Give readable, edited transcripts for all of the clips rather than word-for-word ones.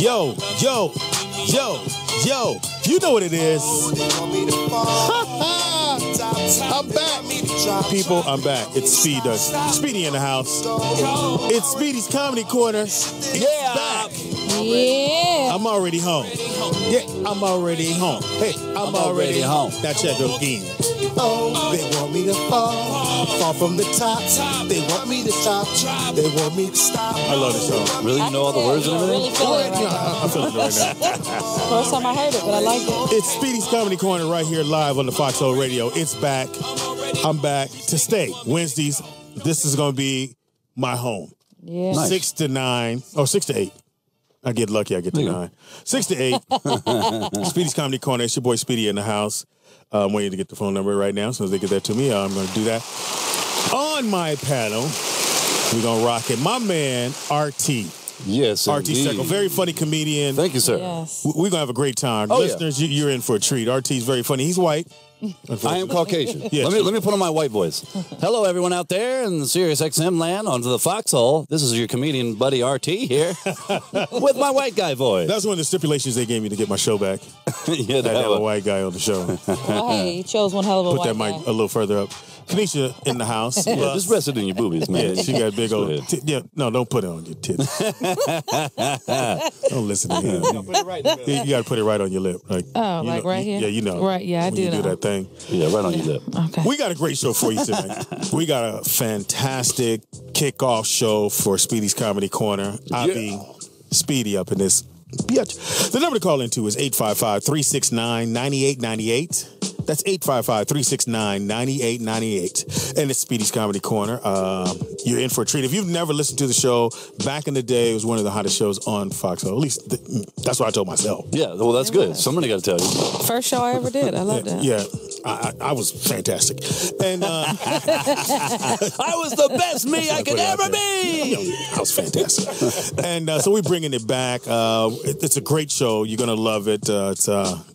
Yo, yo, yo, yo. You know what it is. I'm back. People, I'm back. It's Speedy in the house. It's Speedy's Comedy Corner. It's back. Yeah. I'm already home. Yeah, I'm already home. Hey, I'm already home. Now check those again. Oh, they want me to fall from the top. They want me to stop. They want me to stop. I love this song. Really? You know all the words and everything? Really feel it right I'm feeling it right now. First time I heard it, but I like it. It's Speedy's Comedy Corner right here live on the Foxxhole Radio. It's back. I'm back to stay. Wednesdays, this is going to be my home. Yeah. Nice. 6 to 9, or 6 to 8. I get lucky, I get to 9. 6 to 8. Speedy's Comedy Corner. It's your boy Speedy in the house. I'm waiting to get the phone number right now. As soon as they get that to me, I'm going to do that. On my panel, we're going to rock it. My man, RT. Yes, RT indeed. Steckel, very funny comedian. Thank you, sir. Yes. We're going to have a great time. Oh, Listeners, you're in for a treat. RT's very funny. He's white. I am Caucasian. Yeah, let me put on my white voice. Hello, everyone out there in the Sirius XM land onto the Foxhole. This is your comedian buddy RT here with my white guy voice. That's one of the stipulations they gave me to get my show back. Yeah, I have a white guy on the show. Well, hey, he chose one hell of a Put white that mic guy. a little further up. Kanisha in the house. Yeah, just rest it in your boobies, man. Yeah, she got big Go old. ahead. Yeah, no, don't put it on your tits. Don't listen to him. You got to put it right on your lip. Like, Oh, like right here? Yeah, you know. Right, yeah, I when do you know. do that thing. Yeah, right on your lip. Okay. We got a great show for you tonight. We got a fantastic kickoff show for Speedy's Comedy Corner. I'll be Speedy up in this. Bitch. The number to call into is 855-369-9898. That's 855-369-9898. And it's Speedy's Comedy Corner. You're in for a treat. If you've never listened to the show, back in the day, it was one of the hottest shows on Foxxhole. At least that's what I told myself. Yeah, well, that's good. Somebody got to tell you. First show I ever did. I love that. Yeah, I was fantastic. And I was the best me I could ever be. I was fantastic. And so we're bringing it back. It's a great show. You're going to love it. It's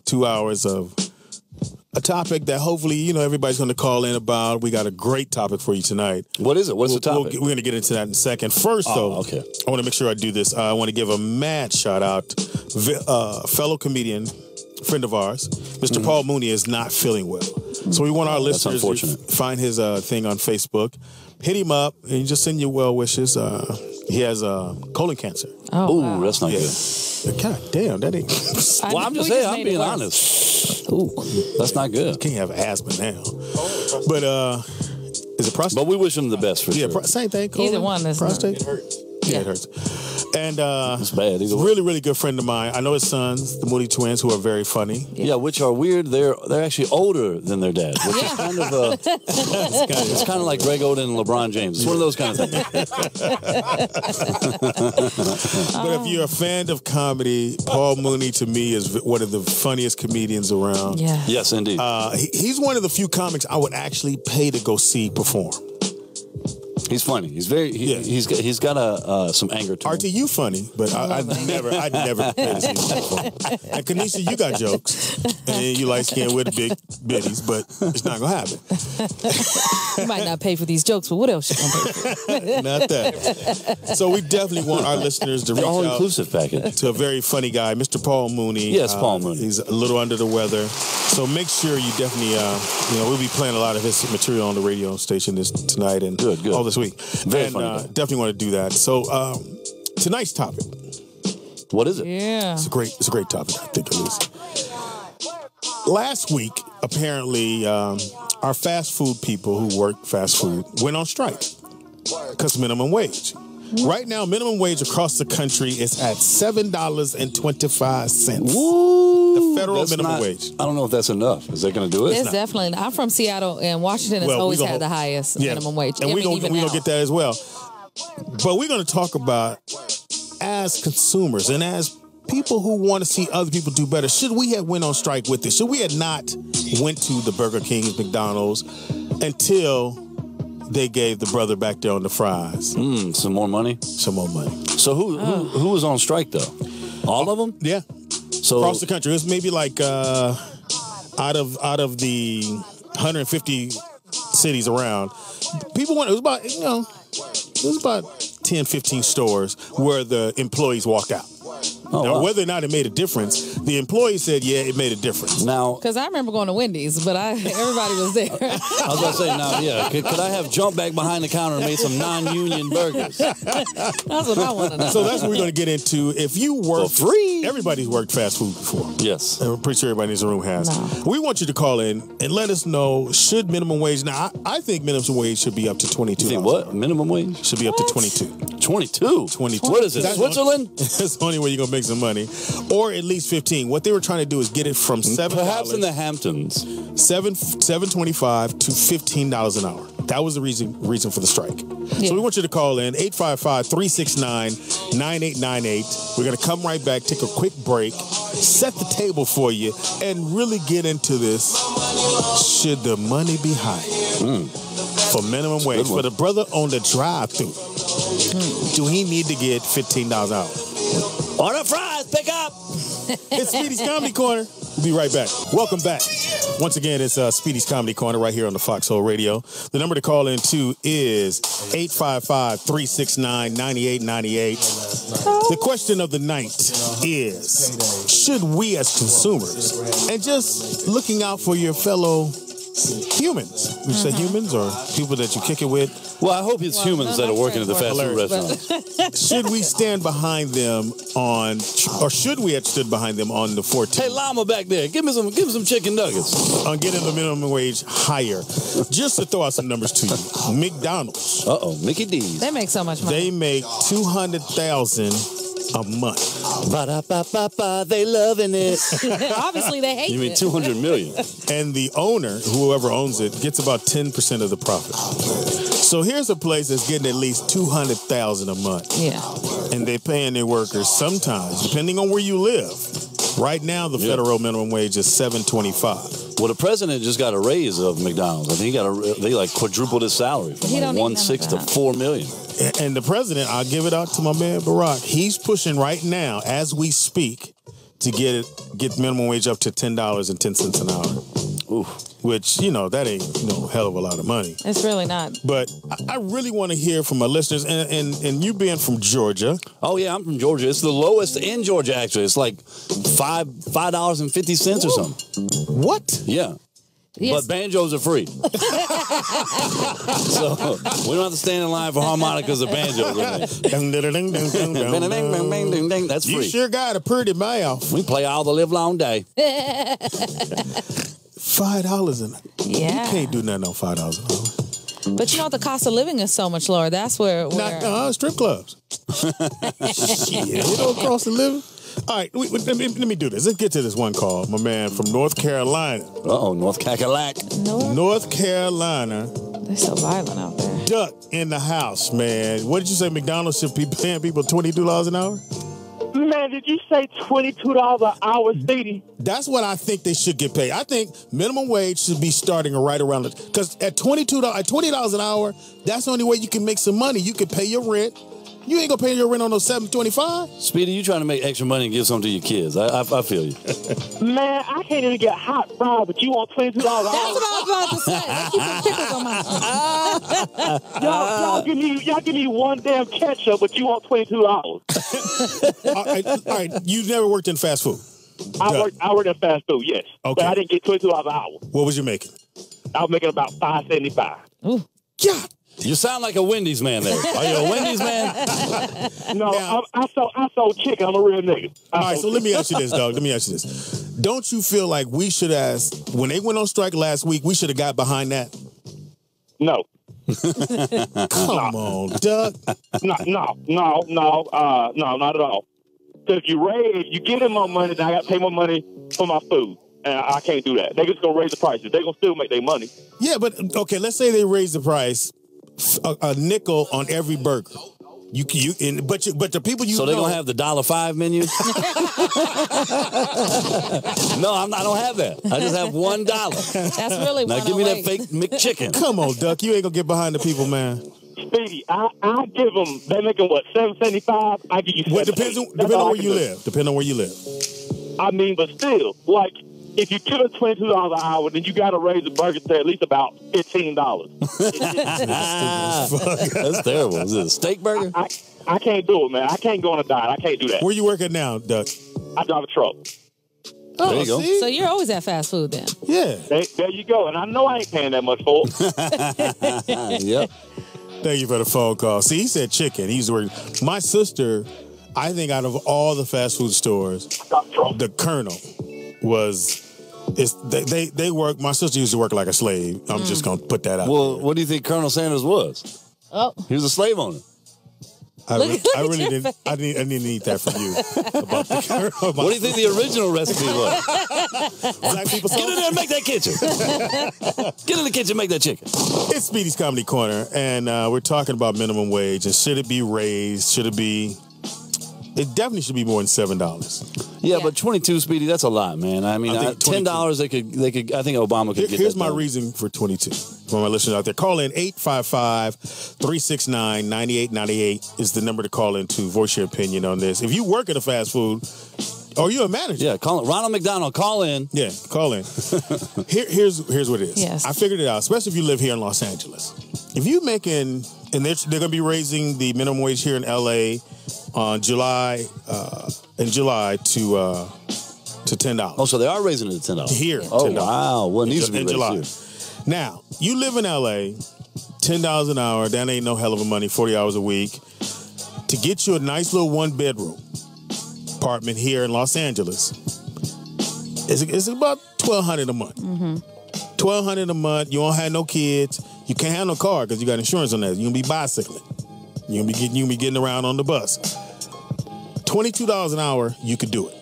2 hours of a topic that hopefully, everybody's going to call in about. We got a great topic for you tonight. What is it? What's the topic? We're going to get into that in a second. First, though, okay. I want to make sure I do this. I want to give a mad shout out. Fellow comedian, friend of ours, Mr. Paul Mooney is not feeling well. So we want our listeners to find his thing on Facebook. Hit him up and just send your well wishes. He has colon cancer. Oh, wow. That's not good. God damn, that ain't. Well, I'm just saying, I'm being honest. Ooh, that's not good. Can't have asthma now. But is it prostate? But we wish him the best for sure. Same thing. Either one is prostate. It hurts. Yeah, it hurts. And it's bad. Either way. Really, really good friend of mine. I know his sons, the Mooney twins, who are very funny. Yeah, which are weird. They're actually older than their dad, which is kind of it's kind of like Greg Oden and LeBron James. It's one of those kind of things. But if you're a fan of comedy, Paul Mooney to me is one of the funniest comedians around. Yeah. Yes, indeed. He's one of the few comics I would actually pay to go see perform. He's funny. He's very. He's got some anger to him. RT, you funny, but I'd never pay to see you perform. And Kanisha, you got jokes, and you light skin with big bitties, but it's not gonna happen. You might not pay for these jokes, but what else you gonna pay for? Not that. So we definitely want our listeners to reach out all-inclusive package to a very funny guy, Mr. Paul Mooney. Yes, Paul Mooney. He's a little under the weather, so make sure you definitely, we'll be playing a lot of his material on the radio station tonight and all this week. Very funny. Definitely want to do that. So tonight's topic. What is it? Yeah. It's a great topic, I think, at least. Last week, apparently, our fast food people who work fast food went on strike because minimum wage. Right now, minimum wage across the country is at $7.25. Woo! The federal minimum wage. I don't know if that's enough. Is that going to do it? It's definitely. I'm from Seattle, and Washington has always had the highest minimum wage. And we're going to get that as well. But we're going to talk about, as consumers and as people who want to see other people do better, should we have went on strike with this? Should we have not went to the Burger King's, McDonald's until they gave the brother back there on the fries? Some more money? Some more money. So who was on strike, though? All of them? Yeah. So across the country. It was maybe like out of the 150 cities around, people went, it was about 10, 15 stores where the employees walked out. Oh, now, wow. whether or not it made a difference, the employee said, yeah, it made a difference. Now, Because I remember going to Wendy's, but everybody was there. I was going to say, now, yeah, could I have jumped back behind the counter and made some non-union burgers? That's what I want to know. So that's what we're going to get into. If you work For free. everybody's worked fast food before. Yes. I'm pretty sure everybody in this room has. No. We want you to call in and let us know, should minimum wage, now I think minimum wage should be up to $22. You think what? Minimum wage? Should be up to 22. 22? 22. What is it, That's Switzerland? That's the only way you're going to make some money. Or at least 15. What they were trying to do is get it from $7. Perhaps in the Hamptons. $7.25 to $15 an hour. That was the reason for the strike. Yeah. So we want you to call in 855-369-9898. We're going to come right back, take a quick break, set the table for you, and really get into this. Should the money be high for minimum wage? For the brother on the drive-thru, do he need to get $15 an hour? Order fries, pick up. It's Speedy's Comedy Corner. We'll be right back. Welcome back. Once again, it's Speedy's Comedy Corner right here on the Foxxhole Radio. The number to call in to is 855-369-9898. The question of the night is, should we as consumers, and just looking out for your fellow humans, we say humans or people that you kick it with, Well, I hope it's humans that are working at the fast food restaurants. should we stand behind them on, or should we have stood behind them on the 14th? Hey, llama back there, give me some chicken nuggets. On getting the minimum wage higher. Just to throw out some numbers to you, McDonald's, Uh-oh, Mickey D's. They make so much money. they make $200,000 a month. Ba-da-ba-ba-ba, they loving it. Obviously, they hate You mean it. 200 million? And the owner, whoever owns it, gets about 10% of the profit. So here's a place that's getting at least $200,000 a month. Yeah. And they're paying their workers sometimes, depending on where you live. Right now, the federal minimum wage is $7.25. Well, the president just got a raise of McDonald's. I think they like quadrupled his salary from He like don't need none of 1.6 to that. $4 million. And the president, I'll give it out to my man Barack. He's pushing right now, as we speak, to get minimum wage up to $10.10 an hour. Ooh. Which, that ain't no hell of a lot of money. It's really not. But I really want to hear from my listeners, and you being from Georgia. Oh yeah, I'm from Georgia. It's the lowest in Georgia actually. It's like $5.50 or something. What? Yeah. Yes. But banjos are free. So we don't have to stand in line for harmonicas or banjos. That's You free. sure got a pretty mouth. We play all the live long day. $5 an hour. Yeah. You can't do nothing on $5 an hour. But the cost of living is so much lower. That's where Not strip clubs. Shit, it don't cost a living. All right, let me do this. Let's get to this one call. My man from North Carolina. Uh-oh, North Cackalack. North Carolina. They're so violent out there. Duck in the house, man. What did you say? McDonald's should be paying people $22 an hour? Man, did you say $22 an hour, Speedy? That's what I think they should get paid. I think minimum wage should be starting right around it. Because at $20 an hour, that's the only way you can make some money. You can pay your rent. You ain't gonna pay your rent on those $7.25. Speedy, you trying to make extra money and give something to your kids. I feel you. Man, I can't even get hot fries, but you want $22 an hour. That's what I was about to say. Let's keep the pickles on my Y'all give me one damn ketchup, but you want $22. All right. You never worked in fast food. I worked in fast food, yes. Okay. But I didn't get $22 an hour. What was you making? I was making about $5.75. Yeah. You sound like a Wendy's man there. Are you a Wendy's man? No, Now- I sold chicken. I'm a real nigga. All right, so let me ask you this, dog. Let me ask you this. Don't you feel like we should have, when they went on strike last week, we should have got behind that? No. Come on, Doug. No, not at all. Because if you give them more money, then I got to pay more money for my food. And I can't do that. They're just going to raise the prices. They're going to still make their money. Yeah, but okay, let's say they raise the price a nickel on every burger. But the people you So know, they're going to have the $1.05 menu? No, I don't have that. I just have $1. That's really Now give me that fake McChicken. Come on, Duck. You ain't gonna get behind the people, man. Speedy, I give them, they're making what, $7.75? I give you $7. Well, depends on where you live. Depending on where you live. I mean, but still, like, if you kill $22 an hour, then you got to raise the burger to at least about $15. That's terrible. Is it a steak burger? I can't do it, man. I can't go on a diet. I can't do that. Where you working now, Doug? I drive a truck. Oh, there you go. So you're always at fast food then? Yeah. There you go. And I know I ain't paying that much for it. Yep. Thank you for the phone call. See, he said chicken. He's working. My sister, I think out of all the fast food stores, the Colonel they work. My sister used to work like a slave. I'm just going to put that out. Well, what do you think Colonel Sanders was? Oh. He was a slave owner. I really didn't. I didn't eat that from you. About the Colonel. What do you think the original recipe was? Black people. Get in there and make that kitchen. Get in the kitchen and make that chicken. It's Speedy's Comedy Corner, and we're talking about minimum wage and should it be raised? Should it be? It definitely should be more than $7. Yeah, but 22, Speedy, that's a lot, man. I mean, I think $10 they could. I think Obama could get. Here's that my done. reason for 22. For my listeners out there, call in 855-369-9898 is the number to call in to voice your opinion on this. If you work at a fast food, or you're a manager, Yeah, call it. Ronald McDonald, call in. yeah, call in. Here's what it is. Yes. I figured it out, especially if you live here in Los Angeles. If you making, and they're going to be raising the minimum wage here in LA on July to $10. Oh, so they are raising it to $10. Here, Oh, $10. wow. Well, it needs to be in raised July. here. Now, you live in LA, $10 an hour, that ain't no hell of a money, 40 hours a week. To get you a nice little one-bedroom apartment here in Los Angeles, it's about $1,200 a month. $1,200 a month, you don't have no kids, you can't have no car because you got insurance on that. You're going to be bicycling. You're going to be getting around on the bus. $22 an hour, you could do it.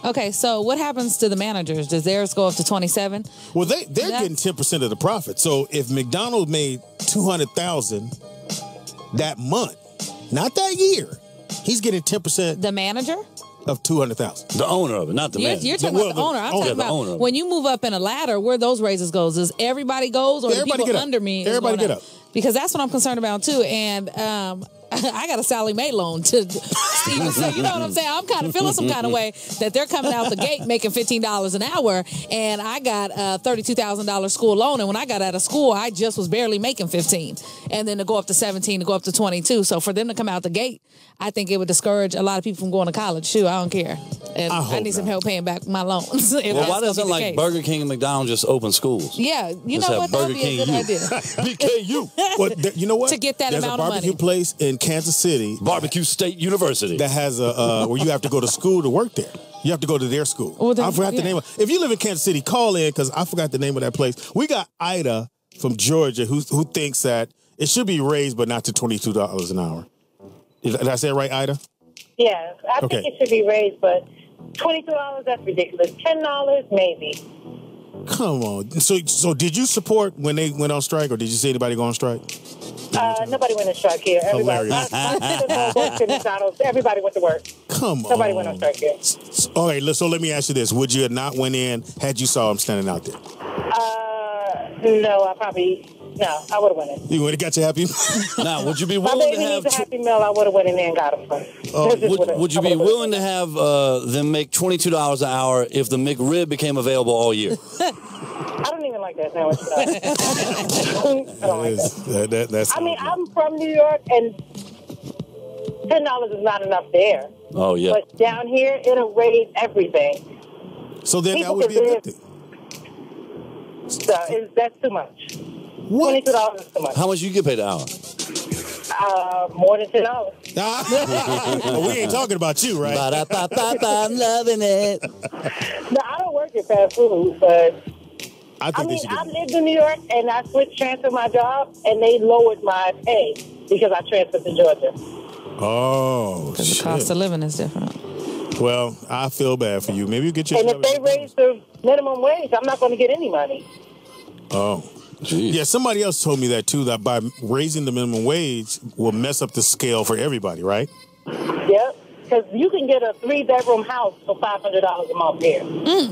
Okay, so what happens to the managers? Does theirs go up to 27? Well, they're getting 10% of the profit. So if McDonald's made $200,000 that month, not that year, he's getting 10% The manager? of $200,000. The owner of it, not the man. You're talking about the owner. I'm talking the owner about of when you move up in a ladder, where those raises goes. Does everybody goes, or the Everybody people get up. under me? Everybody get up. Because that's what I'm concerned about too. And I got a Sally Mae loan to Steven. So you know what I'm saying? I'm kind of feeling some kind of way that they're coming out the gate making $15 an hour, and I got a $32,000 school loan. And when I got out of school, I just was barely making 15, and then to go up to 17, to go up to 22. So for them to come out the gate, I think it would discourage a lot of people from going to college. Shoot, I don't care. And I need some help paying back my loans. Well, why doesn't like Burger King and McDonald's just open schools? Yeah, you Let's know have what? That would Burger be a King good idea. BKU. Well, you know what? To get that There's amount a of barbecue money. place in Kansas City Barbecue State University. that has a where you have to go to school to work there. You have to go to their school. Well, then, I forgot the yeah. name of. If you live in Kansas City, call in because I forgot the name of that place. We got Ida from Georgia who thinks that it should be raised, but not to $22 an hour. Did I say it right, Ida? Yes, I Okay. think it should be raised, but $22, that's ridiculous. $10, maybe. Come on. So did you support when they went on strike, or did you see anybody go on strike? Nobody went on strike here. Everybody, Hilarious. my sister worked in McDonald's. Everybody went to work. Come on. Nobody went on strike here. All right, so let me ask you this. Would you have not went in had you saw him standing out there? No, I would have went in. You would have got your happy Now, would you be My willing to baby have? needs a Happy Meal. I would have went in there and got him some. Would you be willing to have them make $22 an hour if the McRib became available all year? I don't even like that sandwich. I don't like that. That's I mean, I'm from New York, and $10 is not enough there. Oh yeah. But down here, it'll raise everything. so then people that would be a can good live- thing. So that's too much. What? $22 is too much. How much you get paid an hour? More than $10. Well, we ain't talking about you, right? I'm loving it. No, I don't work at fast food, but I think they should I get lived in New York, and I transferred my job, and they lowered my pay because I transferred to Georgia. Oh, Because the shit. cost of living is different. Well, I feel bad for you. Maybe you get your And job if they at- raise the minimum wage, I'm not going to get any money. Oh. Jeez. Yeah, somebody else told me that too, that by raising the minimum wage will mess up the scale for everybody, right? Yep. Because you can get a 3-bedroom house for $500 a month here.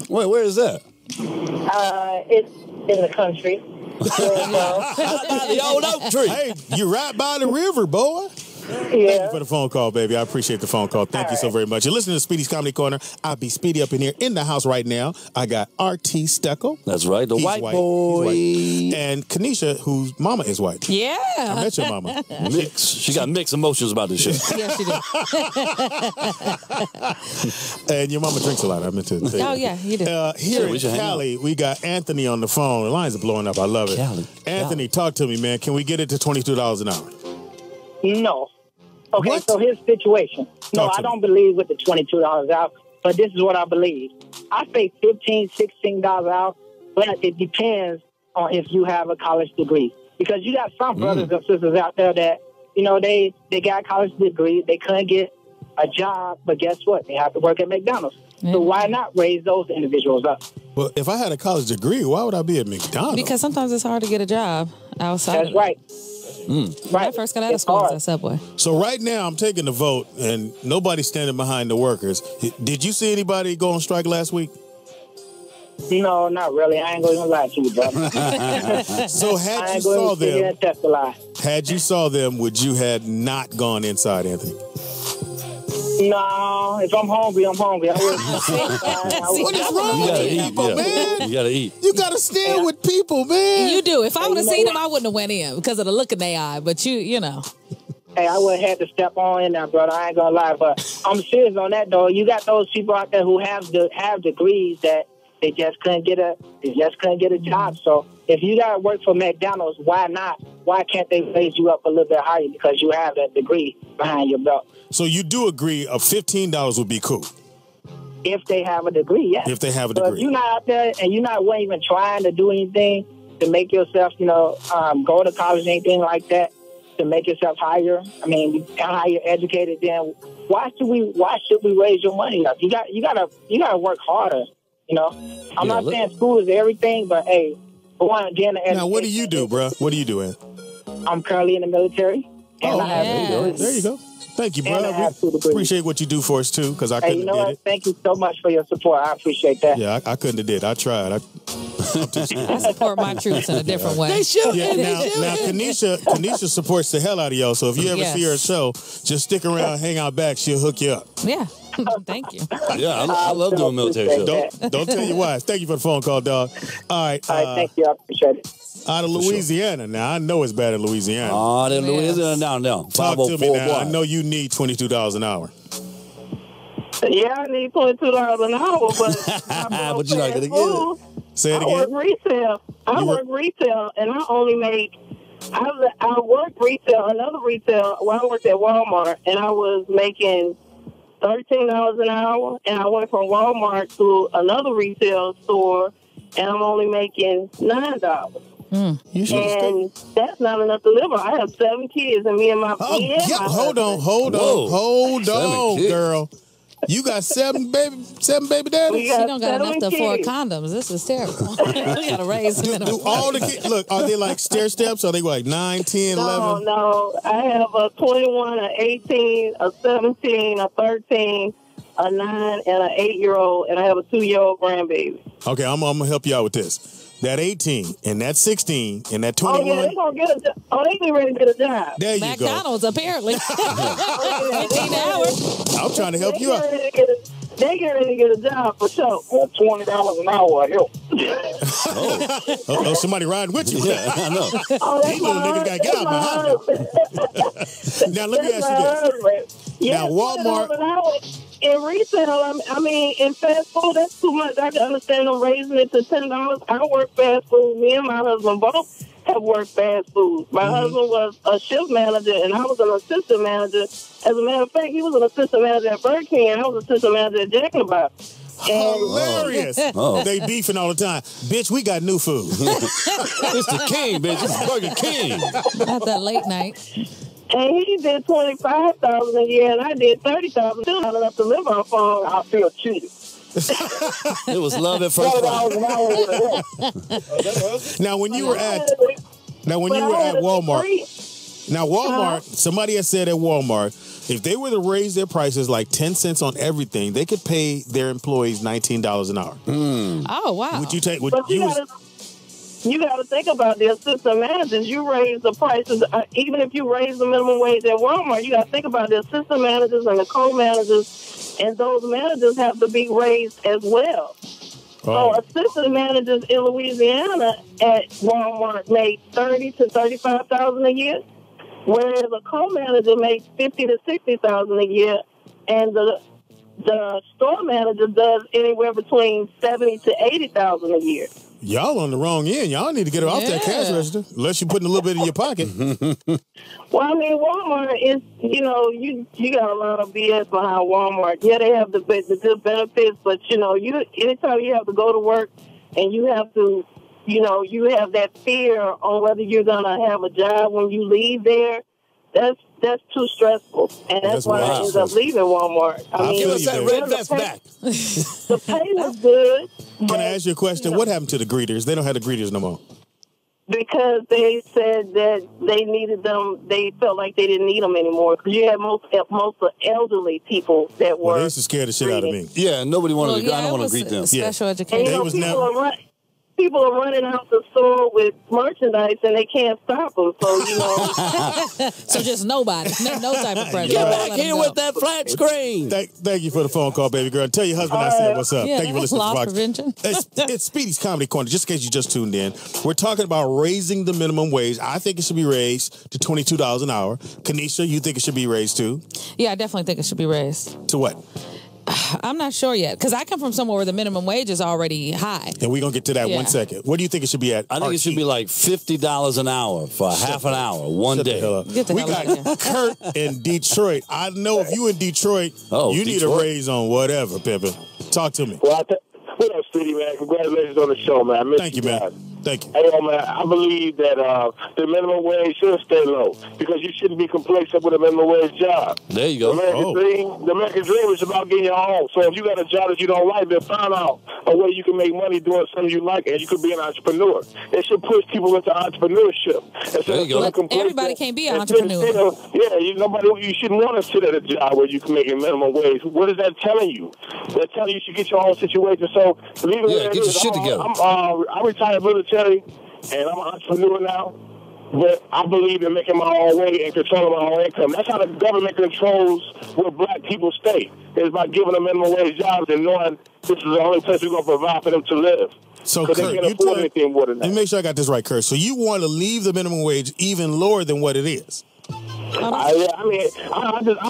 Wait, where is that? It's in the country. The old oak tree. Hey, you're right by the river, boy. Thank you for the phone call, baby. I appreciate the phone call. Thank you so very much. You're listening to Speedy's Comedy Corner. I'll be Speedy up in here in the house right now. I got RT Steckel. That's right, the He's white boy. He's white. And Kanisha, whose mama is white. Yeah. I met your mama. She got mixed emotions about this shit. Yes, she did. And your mama drinks a lot. I meant to say Oh, that. yeah, you do. Here we in should hang Cali, we got Anthony on the phone. The lines are blowing up. I love it. Cali. Anthony, talk to me, man. Can we get it to $22 an hour? No. Okay, What? so here's the situation. No, Talk to I me. don't believe with the $22 out, but this is what I believe. I say $15, $16 out, but it depends on if you have a college degree. Because you got some brothers and sisters out there that, you know, they got a college degree, they couldn't get a job, but guess what? They have to work at McDonald's. So why not raise those individuals up? Well, if I had a college degree, why would I be at McDonald's? Because sometimes it's hard to get a job outside. That's right. When I first got out of It's school, I was hard. at Subway. So right now, I'm taking the vote, and nobody's standing behind the workers. Did you see anybody go on strike last week? No, not really. I ain't going to lie to you, brother. So I had you ain't saw going to sit here them, and test the lie. had you saw them, would you had not gone inside, Anthony? No, if I'm hungry, I'm hungry. I wouldn't. What is wrong You with gotta you eat, people, yeah. man? You gotta eat. You gotta stand with people, man. You do. If I would have you know seen what? him, I wouldn't have went in because of the look in their eye. But you know. Hey, I would have had to step on in there, brother. I ain't gonna lie, but I'm serious on that though. You got those people out there who have degrees that they just couldn't get a job. So if you gotta work for McDonald's, why not? Why can't they raise you up a little bit higher because you have that degree behind your belt? So you do agree a $15 would be cool If they have a degree, yes. if they have a But if degree. you're not out there and you're not even trying to do anything to make yourself, go to college, anything like that, to make yourself higher. I mean, how you're educated, then why should we raise your money up? You gotta work harder. I'm not saying school is everything, but hey, Now, what do you do, bro? What do you do, Ed? I'm currently in the military, and I have yeah. two degrees. There you go. Thank you, bro. And I have two We degrees. appreciate what you do for us too, because I Hey, couldn't you know have what? did it. Thank you so much for your support. I appreciate that. Yeah, I couldn't have did it. I tried. I support my troops in a different way. Yeah, now Kanisha supports the hell out of y'all. So if you ever Yes. see her show, just stick around, hang out back. She'll hook you up. Yeah. Thank you. Yeah, I love doing military shows. Don't tell your wife. Thank you for the phone call, dog. All right, All right, thank you. I appreciate it. out of Louisiana. Now I know it's bad in Louisiana. Oh, then Yes. Louisiana down. Talk to me 504 now. I block. know you need $22 an hour. Yeah, I need $22 an hour, but But you're not gonna get it. Say it I work again. retail. I You work retail, and I only make. I work retail, another retail. Well, I worked at Walmart, and I was making $13 an hour. And I went from Walmart to another retail store, and I'm only making $9. You should have stayed. And that's not enough to live on. I have 7 kids, and me and my Oh, me and yeah. my Hold husband. on, 7 kids. girl. You got seven baby We daddies? She got don't got enough 7 to afford kids. condoms. This is terrible. We got to raise the Do minimum. all the kids, look, are they like stair steps? Are they like 9, 10, 11? No. I have a 21, an 18, a 17, a 13, a 9, and an 8-year-old, and I have a 2-year-old grandbaby. Okay, I'm going to help you out with this. That 18 and that 16 and that Oh, 21. yeah, they gonna get a job. Oh, they get ready to get a job. There you go. McDonald's, apparently. 15 hours. I'm trying to help you out. They get ready to get a job for sure. $20 an hour, help. Oh, somebody riding with you. Yeah, I know. Oh, that's These little niggas gotta get out my house. Now, let me ask you this. Yeah, Now, Walmart- $20 an hour in retail, I mean, in fast food, that's too much. I can understand them raising it to $10. I work fast food. Me and my husband both have worked fast food. My husband was a shift manager, and I was an assistant manager. As a matter of fact, he was an assistant manager at Burger King, and I was assistant manager at Jack in the Box. Hilarious. Oh. They beefing all the time. Bitch, we got new food. It's the king, bitch. It's Burger King. Not that late night. And he did $25,000 a year, and I did $30,000. Still not enough to live on phone. I feel cheated. It was love at first sight. $12 an hour with a Now, when you were at Walmart, now Walmart, somebody has said at Walmart, if they were to raise their prices like 10 cents on everything, they could pay their employees $19 an hour. Oh, wow. Would you take? But you gotta, you got to think about the assistant managers. You raise the prices, even if you raise the minimum wage at Walmart, you got to think about the assistant managers and the co-managers, and those managers have to be raised as well. So assistant managers in Louisiana at Walmart make $30,000 to $35,000 a year, whereas a co-manager makes $50,000 to $60,000 a year, and the store manager does anywhere between $70,000 to $80,000 a year. Y'all on the wrong end. Y'all need to get off that cash register, unless you're putting a little bit in your pocket. Well, I mean, Walmart is, you got a lot of BS behind Walmart. Yeah, they have the good benefits, but, anytime you have to go to work and you have to, you have that fear on whether you're going to have a job when you leave there, that's too stressful. And that's why I ended up leaving Walmart. I mean, give us that red vest back. The pay was good. Can I ask you a question? What happened to the greeters? They don't have the greeters no more. Because they said that they needed them, they felt like they didn't need them anymore. Because you had most of elderly people that were. Well, they used to scare the shit out of me. Yeah, nobody wanted to. I don't want to greet them. Special education. And, people are running out the store with merchandise and they can't stop them. So, so just nobody. No type of pressure. Get back here with that flat screen. Thank you for the phone call, baby girl. Tell your husband I said what's up. Yeah, Thank you for listening loss to Fox. prevention. It's Speedy's Comedy Corner. Just in case you just tuned in, we're talking about raising the minimum wage. I think it should be raised to $22 an hour. Kanisha, you think it should be raised too? Yeah, I definitely think it should be raised. To what? I'm not sure yet, because I come from somewhere where the minimum wage is already high. And we're going to get to that 1 second. What do you think it should be at? I think it should be like $50 an hour for half an hour, one day. We got Kurt in Detroit. I know if you in Detroit, you need a raise on whatever, Pimpin'. Talk to me. What up, Speedy, man? Congratulations on the show, man. Thank you, man. Thank you. Hey, man, I believe that the minimum wage should stay low because you shouldn't be complacent with a minimum wage job. There you go. The American dream is about getting your own. So if you got a job that you don't like, then find out a way you can make money doing something you like, and you could be an entrepreneur. It should push people into entrepreneurship. There you go. Everybody can't be an entrepreneur. You shouldn't want to sit at a job where you can make a minimum wage. What is that telling you? They're telling you should get your own situation. So get your shit together. I'm retired military, and I'm an entrepreneur now. But I believe in making my own way and controlling my own income. That's how the government controls where black people stay. Is by giving them minimum wage jobs and knowing this is the only place we're going to provide for them to live. So, Kurt, they can't afford anything more than that. Let me make sure I got this right, Kurt. So you want to leave the minimum wage even lower than what it is? I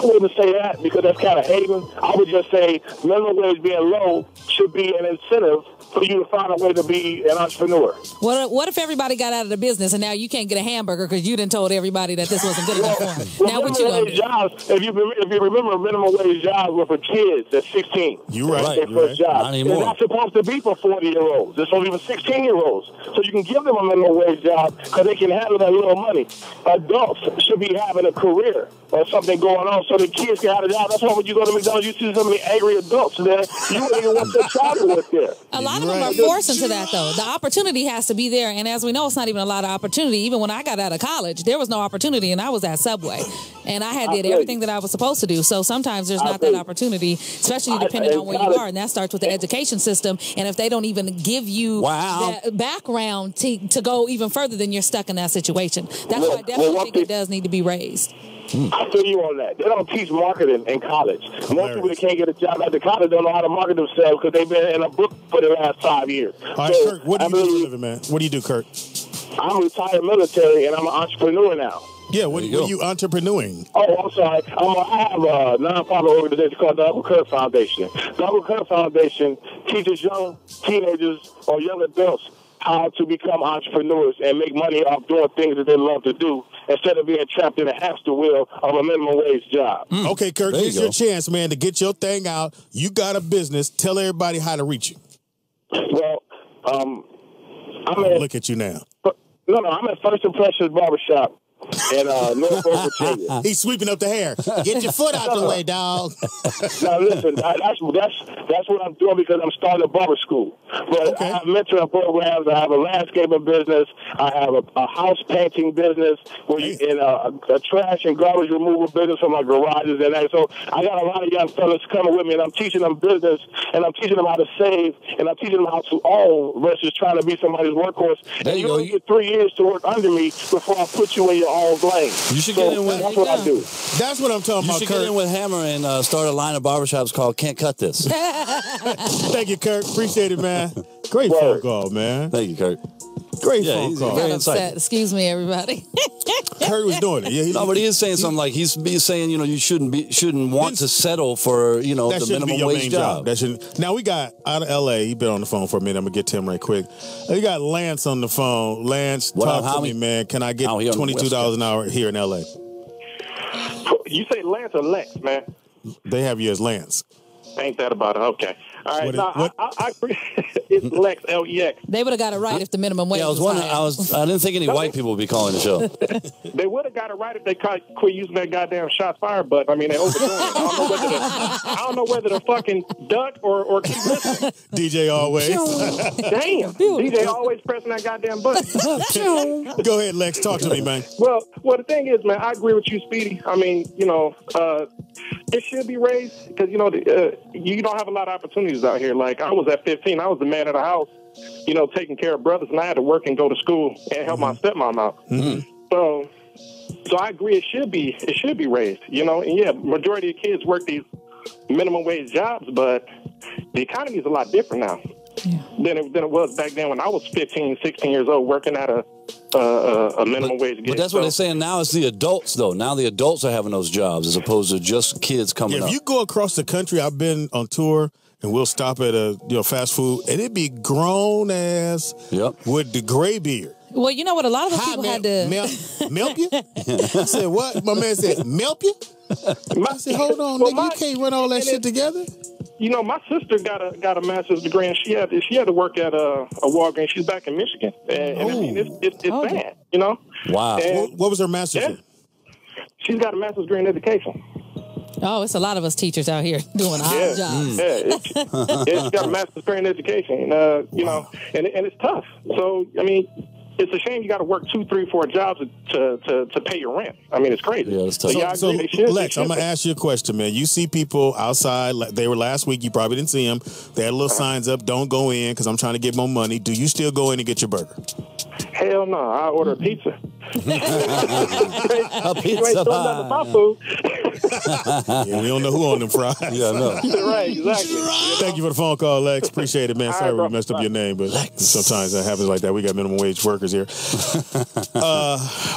wouldn't say that because that's kind of hating. I would just say minimum wage being low should be an incentive for you to find a way to be an entrepreneur. What if everybody got out of the business and now you can't get a hamburger because you done told everybody that this wasn't good enough for them? Well, now what you gonna do? Jobs, if you remember, minimum wage jobs were for kids at 16. You're right. Their first job. Not anymore. They're not supposed to be for 40-year-olds. It's only for 16-year-olds. So you can give them a minimum wage job because they can handle that little money. Adults should be having a career or something going on so the kids can have a job. That's why when you go to McDonald's, you see so many angry adults there. You wouldn't even want your child to work there. A lot of them are forced into that, though. The opportunity has to be there. And as we know, it's not even a lot of opportunity. Even when I got out of college, there was no opportunity, and I was at Subway. And I did everything that I was supposed to do. So sometimes there's not that opportunity, especially depending on where you are. And that starts with the education system. And if they don't even give you that background to go even further, then you're stuck in that situation. That's why I definitely think it does need to be raised. I feel you on that. They don't teach marketing in college. Most people that can't get a job after college don't know how to market themselves because they've been in a book for the last 5 years. All right, so, Kurt, what do you do for a living, man? What do you do, Kurt? I'm retired military, and I'm an entrepreneur now. Yeah, what are you entrepreneuring? Oh, I'm sorry. I have a nonprofit organization called the Uncle Kurt Foundation. The Uncle Kurt Foundation teaches young teenagers or young adults how to become entrepreneurs and make money off doing things that they love to do instead of being trapped in a hamster wheel of a minimum wage job. Okay, Kurt, here's your chance, man, to get your thing out. You got a business. Tell everybody how to reach you. Well, look at you now. I'm at First Impressions Barbershop in Norfolk, Virginia. He's sweeping up the hair. Get your foot out the way, dog. Now listen, that's what I'm doing because I'm starting a barber school. But I have mentoring programs. I have a landscaping business. I have a house painting business, and a trash and garbage removal business for my garages and that. So I got a lot of young fellas coming with me, and I'm teaching them business, and I'm teaching them how to save, and I'm teaching them how to own versus trying to be somebody's workhorse. And you only get 3 years to work under me before I put you in your own lane. You should get in with. That's what I do. That's what I'm talking about, You should Kurt. get in with Hammer and start a line of barbershops called Can't Cut This. Thank you, Kurt. Appreciate it, man. Great phone call, man. Thank you, Kurt. Great Yeah, phone he's call. very Got upset. insightful. Excuse me, everybody. Kurt was doing it. Yeah, No, but he is saying something like he's saying, you shouldn't want to settle for, that the shouldn't be minimum your wage main job. That shouldn't. Now we got out of LA. He been on the phone for a minute. I'm gonna get to him right quick. We got Lance on the phone. Lance, What talk up, to me, homie? man. Can I get Oh, he on the West $22 an hour here in LA? You say Lance or Lex, man? They have you as Lance. Ain't that about it? Okay. All right. What I agree. It's Lex, Lex. They would have got it right if the minimum wage Yeah, I was was wondering. higher. I didn't think any white people would be calling the show. They would have got it right if they quit using that goddamn shots fired button. I mean, they overdoing it. I don't know whether to fucking duck or keep listening. DJ always. Damn. DJ always pressing that goddamn button. Go ahead, Lex. Talk to me, man. Well, the thing is, man, I agree with you, Speedy. I mean, it should be raised because, you don't have a lot of opportunities out here. Like, I was at 15. I was the man of the house, taking care of brothers, and I had to work and go to school and help my stepmom out. Mm-hmm. So I agree it should be raised, And yeah, majority of kids work these minimum wage jobs, but the economy is a lot different now than it was back then when I was 15, 16 years old working at a minimum wage gig. But that's what they're saying now. It's the adults, though. Now the adults are having those jobs as opposed to just kids coming up. If you go across the country, I've been on tour, and we'll stop at a fast food, and it'd be grown ass with the gray beard. Well, you know what? A lot of those people had to milk you. I said, what? My man said, milk you. I said, hold on, nigga, you can't run all that shit together. My sister got a master's degree, and she had to work at a Walgreens. She's back in Michigan, and I mean it's bad, Wow. And what was her master's in? She's got a master's degree in education. Oh, it's a lot of us teachers out here doing our jobs. Yeah, she's got a master's degree in education, and it's tough. So I mean, it's a shame you got to work 2, 3, 4 jobs to pay your rent. I mean, it's crazy. Yeah, it's tough. So, So, Lex, I'm going to ask you a question, man. You see people outside, they were last week, you probably didn't see them. They had little signs up, don't go in because I'm trying to get more money. Do you still go in and get your burger? Hell no, I order a pizza. A pizza my food. Yeah, we don't know who on them fries. Yeah, I know. Right, exactly. Thank you for the phone call, Lex. Appreciate it, man. Sorry we messed up your name, but sometimes that happens like that. We got minimum wage workers here.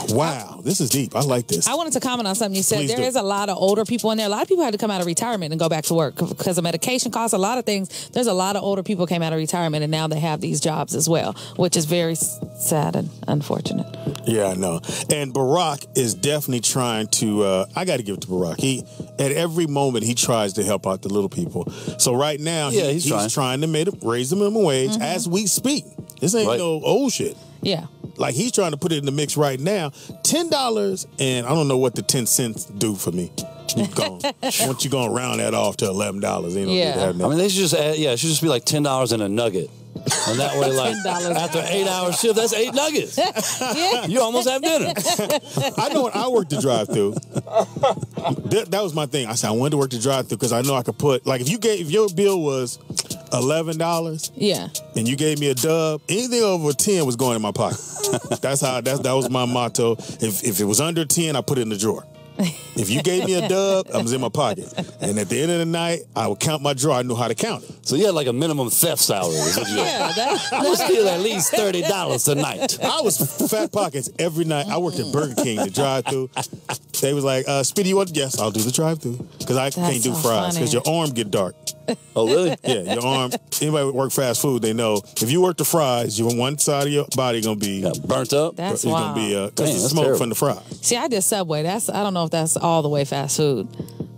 Wow, this is deep. I like this. I wanted to comment on something you said. Please There do. is a lot of older people in there. A lot of people had to come out of retirement and go back to work because of medication costs, a lot of things. There's a lot of older people came out of retirement and now they have these jobs as well, which is very sad and unfortunate. Yeah, I know. And Barack is definitely trying to, I got to give it to Barack. At every moment, he tries to help out the little people. So right now, he's trying to raise the minimum wage as we speak. This ain't no old shit. Yeah. Like, he's trying to put it in the mix right now. $10, and I don't know what the 10 cents do for me. Once you're going to round that off to $11, ain't no good having that. I mean, they should just add, it should just be like $10 and a nugget. And that way, like, after an 8-hour shift, that's 8 nuggets. You almost have dinner. I know when I worked the drive-thru, that was my thing. I said I wanted to work the drive-thru because I know I could put, like, if your bill was $11, and you gave me a dub, anything over 10 was going in my pocket. That was my motto. If it was under 10, I put it in the drawer. If you gave me a dub, I was in my pocket. And at the end of the night, I would count my drawer. I knew how to count it. So you had like a minimum theft salary. I'm going to steal at least $30 tonight. I was fat pockets every night. I worked at Burger King, the drive-thru. They was like, Speedy, you want? Yes, I'll do the drive-thru. Because I can't do fries because your arm get dark. Oh, really? Yeah, your arm. Anybody work fast food, they know. If you work the fries, one side of your body going to be burnt up. That's it's going to be because the smoke from the fries. See, I did Subway. I don't know if that's all the way fast food.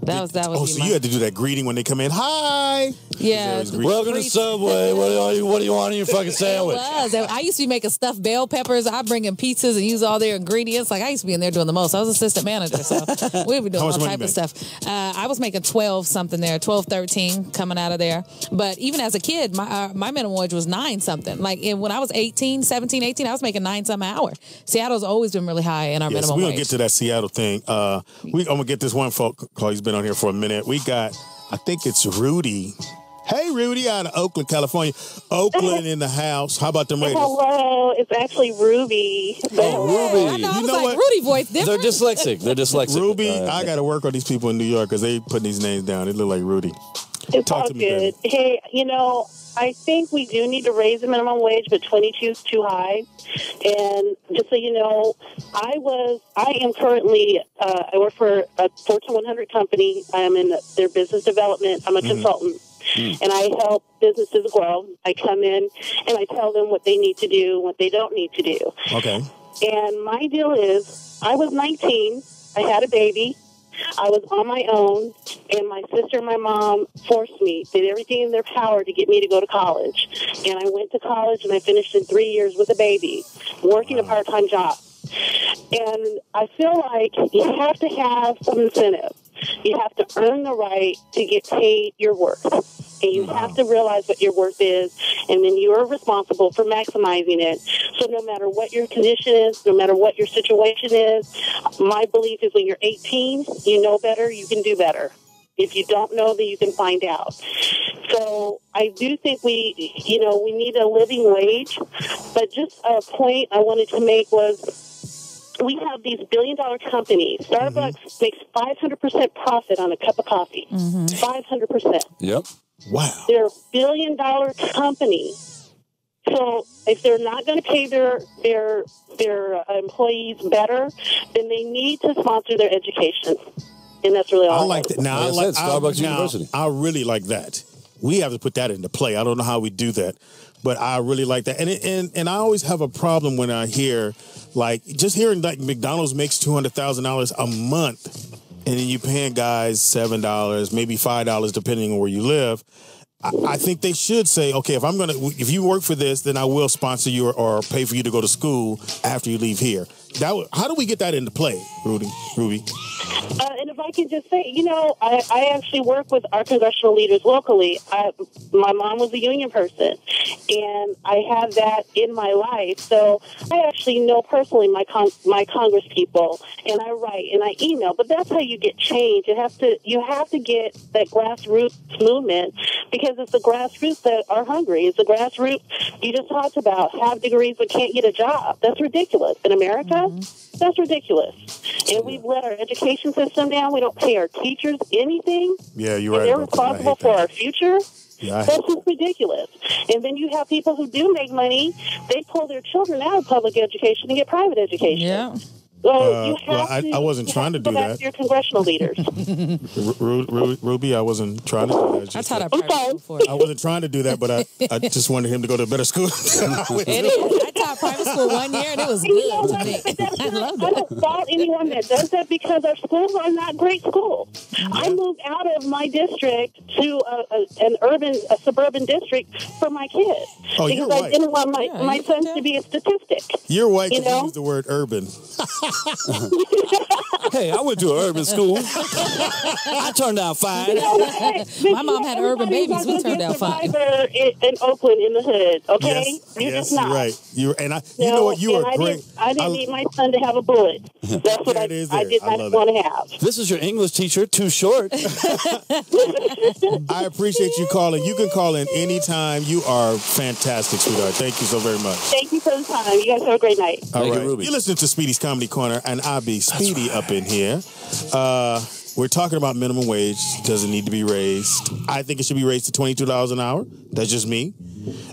That was so you had to do that greeting when they come in. Hi. Yeah. Welcome to Subway. What do you want in your fucking sandwich? It was. I used to be making stuffed bell peppers. I bring in pizzas and use all their ingredients. Like I used to be in there doing the most. I was assistant manager, so we'd be doing all type of stuff. I was making 12 something there, 12, 13 coming out of there. But even as a kid, my minimum wage was 9 something. Like when I was 17, 18, I was making 9 something an hour. Seattle's always been really high in our minimum we're wage. gonna get to that Seattle thing. I'm gonna get this one folk call. He's been on here for a minute. We got, I think it's Rudy. Hey, Rudy, out of Oakland, California. Oakland in the house. How about them Raiders? Hello, it's actually Ruby. Oh, Ruby. I You know like, what? Rudy voice different. They're dyslexic. Ruby, I got to work on these people in New York because they putting these names down. They look like Rudy. It's Talk all to me, good. baby. Hey, I think we do need to raise the minimum wage, but 22 is too high. And just so you know, I am currently, I work for a Fortune 100 company. I am in their business development. I'm a consultant. And I help businesses grow. I come in and I tell them what they need to do, what they don't need to do. Okay. And my deal is, I was 19. I had a baby. I was on my own, and my sister and my mom forced me, did everything in their power to get me to go to college. And I went to college, and I finished in 3 years with a baby, working a part-time job. And I feel like you have to have some incentive. You have to earn the right to get paid your worth. And you have to realize what your worth is, and then you are responsible for maximizing it. So no matter what your condition is, no matter what your situation is, my belief is when you're 18, you know better, you can do better. If you don't know, then you can find out. So I do think we need a living wage. But just a point I wanted to make was, we have these billion-dollar companies. Starbucks makes 500% profit on a cup of coffee. 500%. Yep. Wow. They're a billion-dollar company. So if they're not going to pay their employees better, then they need to sponsor their education. And that's really all I like that. Now, Like I said, Starbucks University. I really like that. We have to put that into play. I don't know how we do that, but I really like that. And I always have a problem when I hear, like, just hearing like McDonald's makes $200,000 a month, and then you paying guys $7, maybe $5, depending on where you live. I think they should say, okay, if you work for this, then I will sponsor you or pay for you to go to school after you leave here. How do we get that into play, Ruby? And if I can just say, I actually work with our congressional leaders locally. My mom was a union person, and I have that in my life. So I actually know personally my Congress people, and I write and I email. But that's how you get change. You have to get that grassroots movement, because it's the grassroots that are hungry. It's the grassroots you just talked about, have degrees but can't get a job. That's ridiculous. In America, that's ridiculous. And we've let our education system down. We don't pay our teachers anything. Yeah, you're and right. they're responsible for our future. Yeah, that's just ridiculous. And then you have people who do make money. They pull their children out of public education and get private education. Yeah. So I wasn't trying to do that. Your congressional leaders. Ruby, I wasn't trying to do that. I taught our private school for it. I wasn't trying to do that, but I just wanted him to go to a better school. I taught private school 1 year, and it was good to me. I loved I it. don't fault anyone that does that, because our schools are not great schools. I moved out of my district to a suburban district for my kids, because I didn't want my sons to be a statistic. You're white because you use the word urban. Hey, I went to an urban school. I turned out fine. My mom had urban babies. We turned out fine. In Oakland, in the hood, okay? Yes, You're yes, just not. you're right. You know what? You are great. I didn't need my son to have a bullet. That's what I did not want to have. This is your English teacher, too short. I appreciate you calling. You can call in anytime. You are fantastic, sweetheart. Thank you so very much. Thank you for the time. You guys have a great night. All right. You're listening to Speedy's Comedy Corner, and I'll be Speedy up in here. We're talking about minimum wage. Does it need to be raised? I think it should be raised to $22 an hour. That's just me.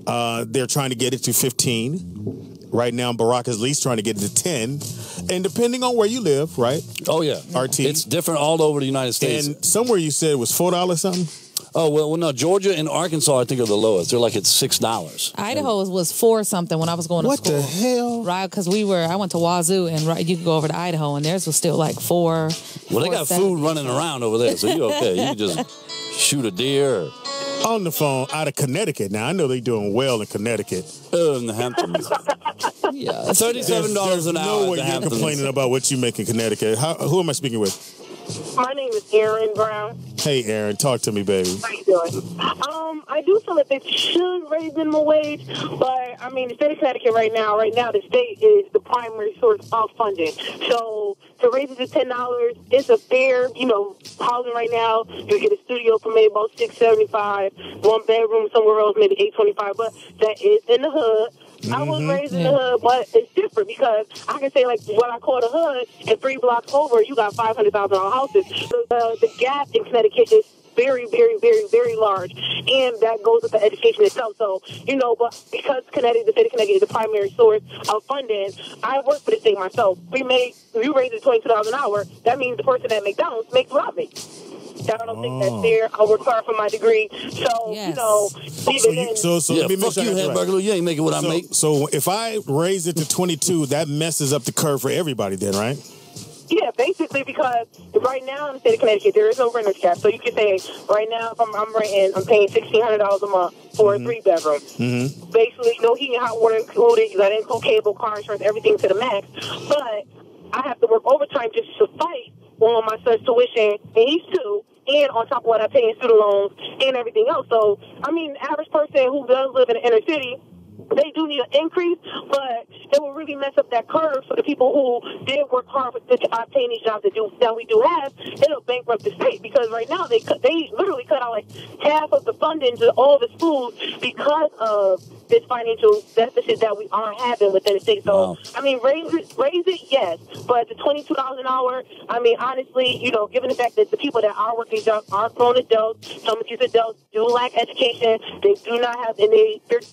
They're trying to get it to 15. Right now, Barack is at least trying to get it to 10. And depending on where you live, right? Oh, yeah. RT. It's different all over the United States. And somewhere you said it was $4 something? Oh, well, no, Georgia and Arkansas, I think, are the lowest. They're like at $6. Idaho was 4 something when I was going to school. What the hell? Right, because I went to Wazoo, and you could go over to Idaho, and theirs was still like 4. Well, they got food running around over there, so you're okay. You can just shoot a deer or on the phone out of Connecticut. Now, I know they're doing well in Connecticut. In the Hamptons. Yeah, $37 an hour. No way at the you're Hamptons. complaining about what you make in Connecticut. Who am I speaking with? My name is Aaron Brown. Hey, Aaron, talk to me, baby. How you doing? I do feel that they should raise minimum wage, but I mean, the state of Connecticut right now, the state is the primary source of funding. So to raise it to $10, it's a fair, housing right now. You get a studio for maybe about $675, one bedroom somewhere else maybe $825, but that is in the hood. I was raised in the hood, but it's different because I can say, like, what I call the hood, and 3 blocks over, you got $500,000 houses. So the gap in Connecticut is very, very, very, very large, and that goes with the education itself. So, but because the state of Connecticut is the primary source of funding, I work for the state myself. We raise it to $22 an hour. That means the person at McDonald's makes what I make. I don't think that's fair. I work hard for my degree. So, Yes. So let me make sure you, I got it hamburger. right. You ain't making what I make. So if I raise it to 22, that messes up the curve for everybody then, right? Yeah, basically, because right now in the state of Connecticut, there is no renter's cap. So you could say, right now, if I'm renting, I'm paying $1,600 a month for a 3-bedroom. Mm-hmm. Basically, no heating and hot water included. You got to include cable, car insurance, everything to the max. But I have to work overtime just to fight on my son's tuition, and he's 2. And on top of what I pay in student loans and everything else. So, I mean, the average person who does live in the inner city, they do need an increase, but it will really mess up that curve for the people who did work hard to obtain these jobs that we do have. It'll bankrupt the state because right now they literally cut out like half of the funding to all the schools because of this financial deficit that we are having within the state. So, wow. I mean, raise it, yes, but the $22 an hour, I mean, honestly, given the fact that the people that are working jobs are grown adults, some of these adults do lack education, they do not have, and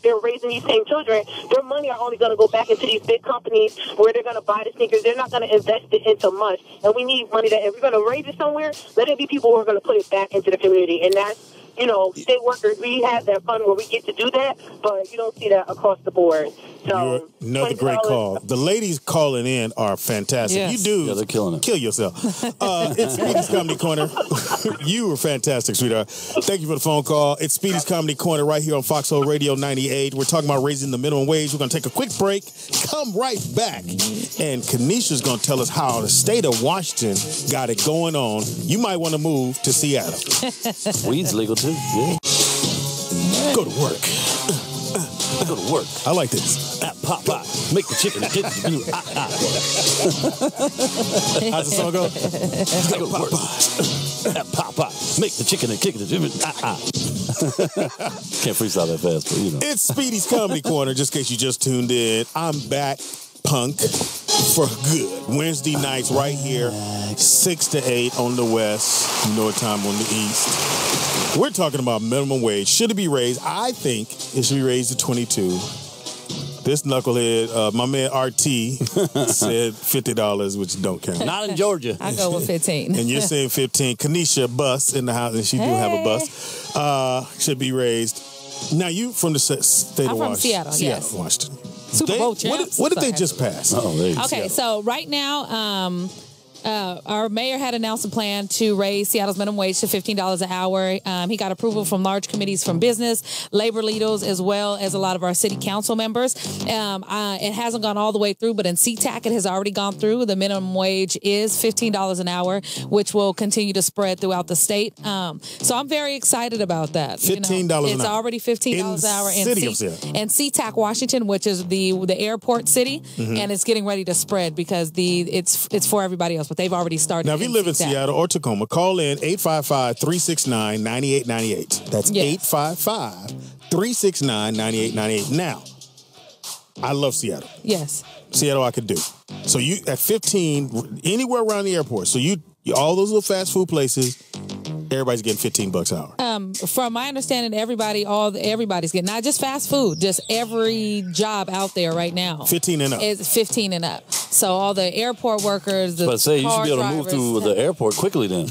they're raising these same children, their money are only going to go back into these big companies where they're going to buy the sneakers. They're not going to invest it into much. And we need money that if we're going to raise it somewhere, let it be people who are going to put it back into the community. And that's, state workers, we have that fund where we get to do that, but you don't see that across the board. So another great call. The ladies calling in are fantastic. Yes. You dudes, they're killing it. Kill yourself. It's Speedy's Comedy Corner. You were fantastic, sweetheart. Thank you for the phone call. It's Speedy's Comedy Corner right here on Foxxhole Radio 98. We're talking about raising the minimum wage. We're going to take a quick break, come right back, and Kanisha's going to tell us how the state of Washington got it going on. You might want to move to Seattle. Weed's legal too. Yeah. Go to work. Go to work. I like this. Pop, make the chicken. How's the song go? Go to work. Pop, make the chicken and kick it. Can't freestyle that fast, but It's Speedy's Comedy Corner, just in case you just tuned in. I'm back, punk, for good. Wednesday nights right here, 6 to 8 on the west, no time on the east. We're talking about minimum wage. Should it be raised? I think it should be raised to 22. This knucklehead, my man RT, said $50, which don't count. not in Georgia. I go with 15. And you're saying 15. Kanisha Buss in the house, and she do have a bus, should be raised. Now, you from the state of Washington. I'm from Seattle, yes. Washington. Super Bowl champs. What did they just pass? Oh, there you go. Okay, so right now, our mayor had announced a plan to raise Seattle's minimum wage to $15 an hour. He got approval from large committees from business, labor leaders, as well as a lot of our city council members. It hasn't gone all the way through, but in SeaTac, it has already gone through. The minimum wage is $15 an hour, which will continue to spread throughout the state. So I'm very excited about that. $15 an hour. It's already $15 an hour in SeaTac, Washington, which is the airport city, and it's getting ready to spread because it's for everybody else. But they've already started. Now, if you live in Seattle or Tacoma, call in 855-369-9898. That's 855-369-9898. Now, I love Seattle. Yes. Seattle, I could do. So you at 15, anywhere around the airport. So you all those little fast food places, everybody's getting $15 an hour. From my understanding, everybody's getting not just fast food, just every job out there right now. 15 and up. Is 15 and up. So all the airport workers, the But say you should car be able to drivers, move through the airport quickly then.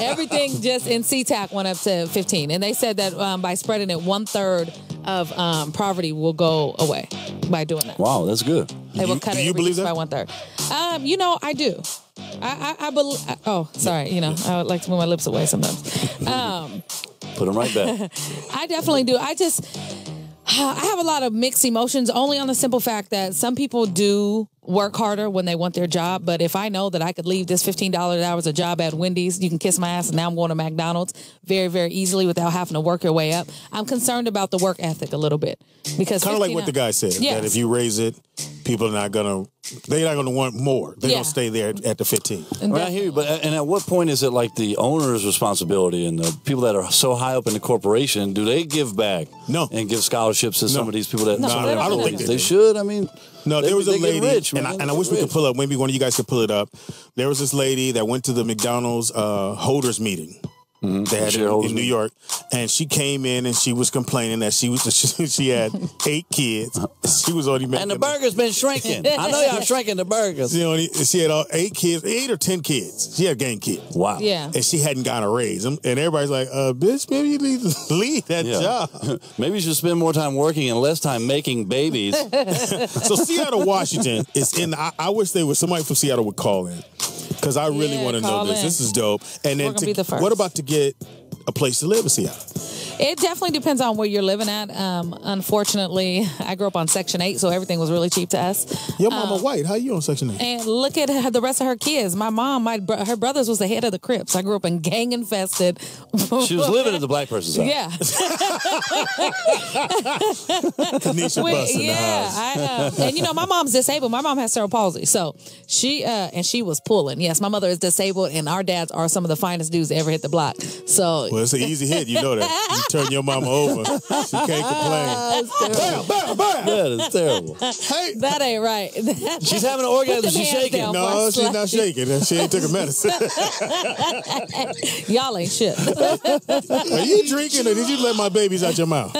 everything just in SeaTac went up to 15, and they said that by spreading it, 1/3 of poverty will go away by doing that. Wow, that's good. They will cut do it you believe by that? 1/3. I do. I believe. Oh, sorry. I would like to move my lips away sometimes. Put them right back. I definitely do. I have a lot of mixed emotions, only on the simple fact that some people do work harder when they want their job. But if I know that I could leave this $15 an hour as a job at Wendy's, you can kiss my ass, and now I'm going to McDonald's very, very easily without having to work your way up. I'm concerned about the work ethic a little bit, because kind of like what the guy said, that if you raise it, people are not gonna want more. They're gonna stay there at the 15. Right, I hear you, but and at what point is it like the owner's responsibility and the people that are so high up in the corporation? Do they give back? No, and give scholarships to some of these people that? No, I don't think they should. I mean, no, there was a lady, rich, and I wish we could pull up. Maybe one of you guys could pull it up. There was this lady that went to the McDonald's holders meeting. They had in New York, and she came in and she was complaining that she had 8 kids. She was only making, and the burger's been shrinking. I know y'all shrinking the burgers. You know, she had 8 kids, 8 or 10 kids. She had gang kids. Wow. Yeah. And she hadn't gotten a raise, and everybody's like, "Bitch, maybe you need to leave that job. Maybe you should spend more time working and less time making babies." So Seattle, Washington is in. I wish somebody from Seattle would call in, because I really want to know this. This is dope. And then what about to get a place to live in Seattle? It definitely depends on where you're living at. Unfortunately, I grew up on Section 8, so everything was really cheap to us. Your mama white. How you on Section 8? And look at the rest of her kids. My mom, her brothers was the head of the Crips. I grew up in gang-infested. She was living in the black person's house. Yeah. Kanisha Buss in the house. And my mom's disabled. My mom has cerebral palsy, so she was pulling. Yes, my mother is disabled, and our dads are some of the finest dudes that ever hit the block. So well, it's an easy hit. You know that. You turn your mama over, she can't complain. Bam, bam, bam. That is terrible. Hey, that ain't right. She's having an orgasm. She's shaking. No, she's not shaking. She ain't took a medicine. Y'all ain't shit. Are you drinking, or did you let my babies out your mouth?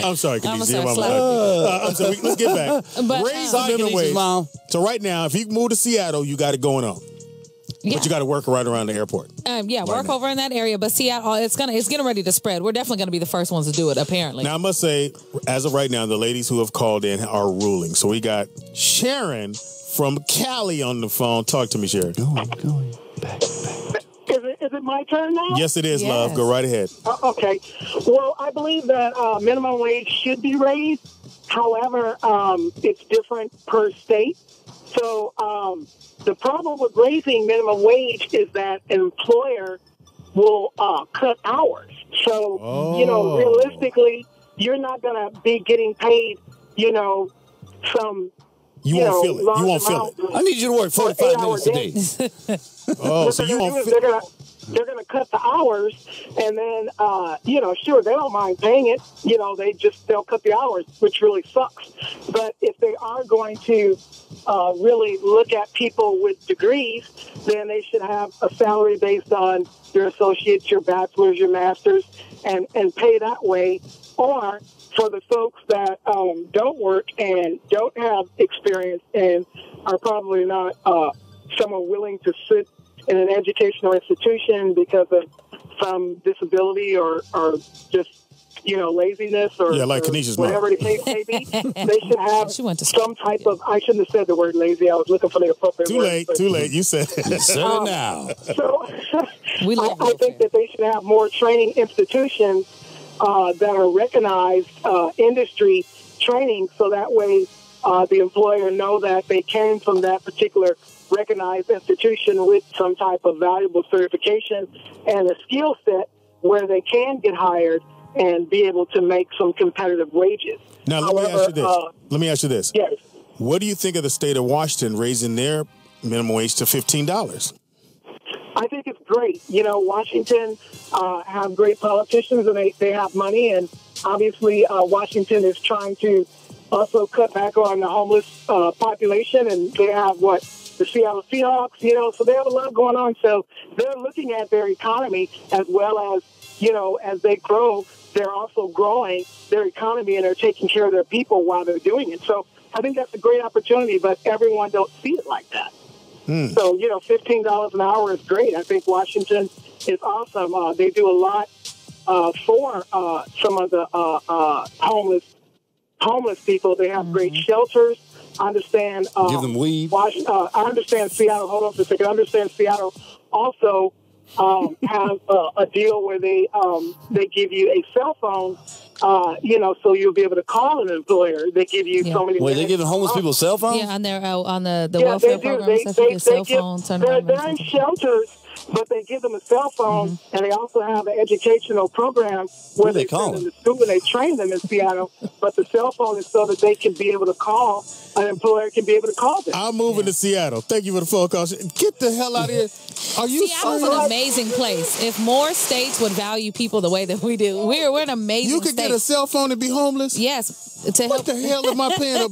I'm sorry, Kanisha. I'm sorry. Let's get back. Raise the minimum wage. So right now, if you move to Seattle, you got it going on. Yeah. But you got to work right around the airport. Work over in that area. But Seattle, it's getting ready to spread. We're definitely going to be the first ones to do it, apparently. Now, I must say, as of right now, the ladies who have called in are ruling. So we got Sharon from Cali on the phone. Talk to me, Sharon. Going back. Is it my turn now? Yes, it is, love. Go right ahead. Okay. Well, I believe that minimum wage should be raised. However, it's different per state. So the problem with raising minimum wage is that an employer will cut hours. So, realistically, you're not going to be getting paid, some... You won't feel it. You won't feel it. I need you to work 45 minutes a day. So you won't feel it. They're going to cut the hours, and then, sure, they don't mind paying it. They'll cut the hours, which really sucks. But if they are going to really look at people with degrees, then they should have a salary based on your associates, your bachelor's, your master's, and pay that way. Or for the folks that don't work and don't have experience and are probably not someone willing to sit in an educational institution because of some disability or just, laziness or, like Kanisha's whatever the case may be, they should have some type of, I shouldn't have said the word lazy. I was looking for the appropriate word. Too late. You said it. You said it now. So I think that they should have more training institutions that are recognized industry training, so that way the employer know that they came from that particular recognized institution with some type of valuable certification and a skill set where they can get hired and be able to make some competitive wages. Now, let me ask you this. Yes. What do you think of the state of Washington raising their minimum wage to $15? I think it's great. Washington have great politicians, and they have money, and obviously Washington is trying to also cut back on the homeless population, and they have the Seattle Seahawks, so they have a lot going on. So they're looking at their economy as well as, as they grow, they're also growing their economy, and they're taking care of their people while they're doing it. So I think that's a great opportunity, but everyone don't see it like that. So, $15 an hour is great. I think Washington is awesome. They do a lot for some of the homeless people. They have great shelters. I understand. Give them weed. I understand Seattle. Hold on for a second. I understand Seattle also have a deal where they give you a cell phone, so you'll be able to call an employer. They give you so many. Wait, they giving homeless people cell phones? Yeah, on the welfare programs. They're in shelters. But they give them a cell phone, and they also have an educational program where they send them to school and they train them in Seattle. But the cell phone is so that they can be able to call, an employer can be able to call them. I'm moving to Seattle. Thank you for the phone call. Get the hell out of here. Are you Seattle's an amazing place. If more states would value people the way that we do, we're an amazing You could state. get a cell phone and be homeless? Yes. What the hell am I paying? I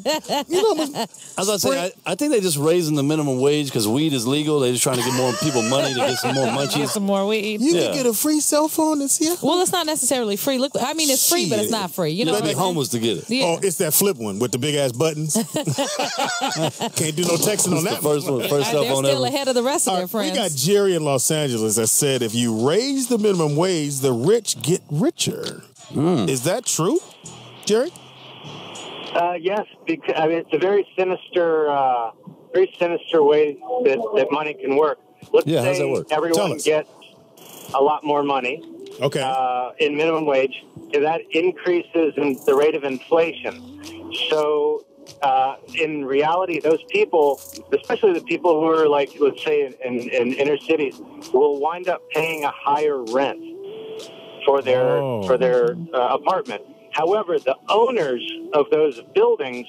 was about to say, I think they're just raising the minimum wage because weed is legal. They're just trying to get more people money to get some more munchies. Get some more weed. You can get a free cell phone in Seattle? Well, it's not necessarily free. Look, I mean, it's free, but it's not free. You know, better be homeless to get it. Yeah. Oh, it's that flip one with the big ass buttons. Can't do no texting on that. First cell They're phone still ever. ahead of the rest of All their right, friends. we got Jerry in Los Angeles that said if you raise the minimum wage, the rich get richer. Is that true, Jerry? Yes, because it's a very sinister way that money can work. Let's how's that say work? everyone gets a lot more money. Okay. In minimum wage, that increases in the rate of inflation. So, in reality, those people, especially the people who are like, let's say, in inner cities, will wind up paying a higher rent for their apartment. However, the owners of those buildings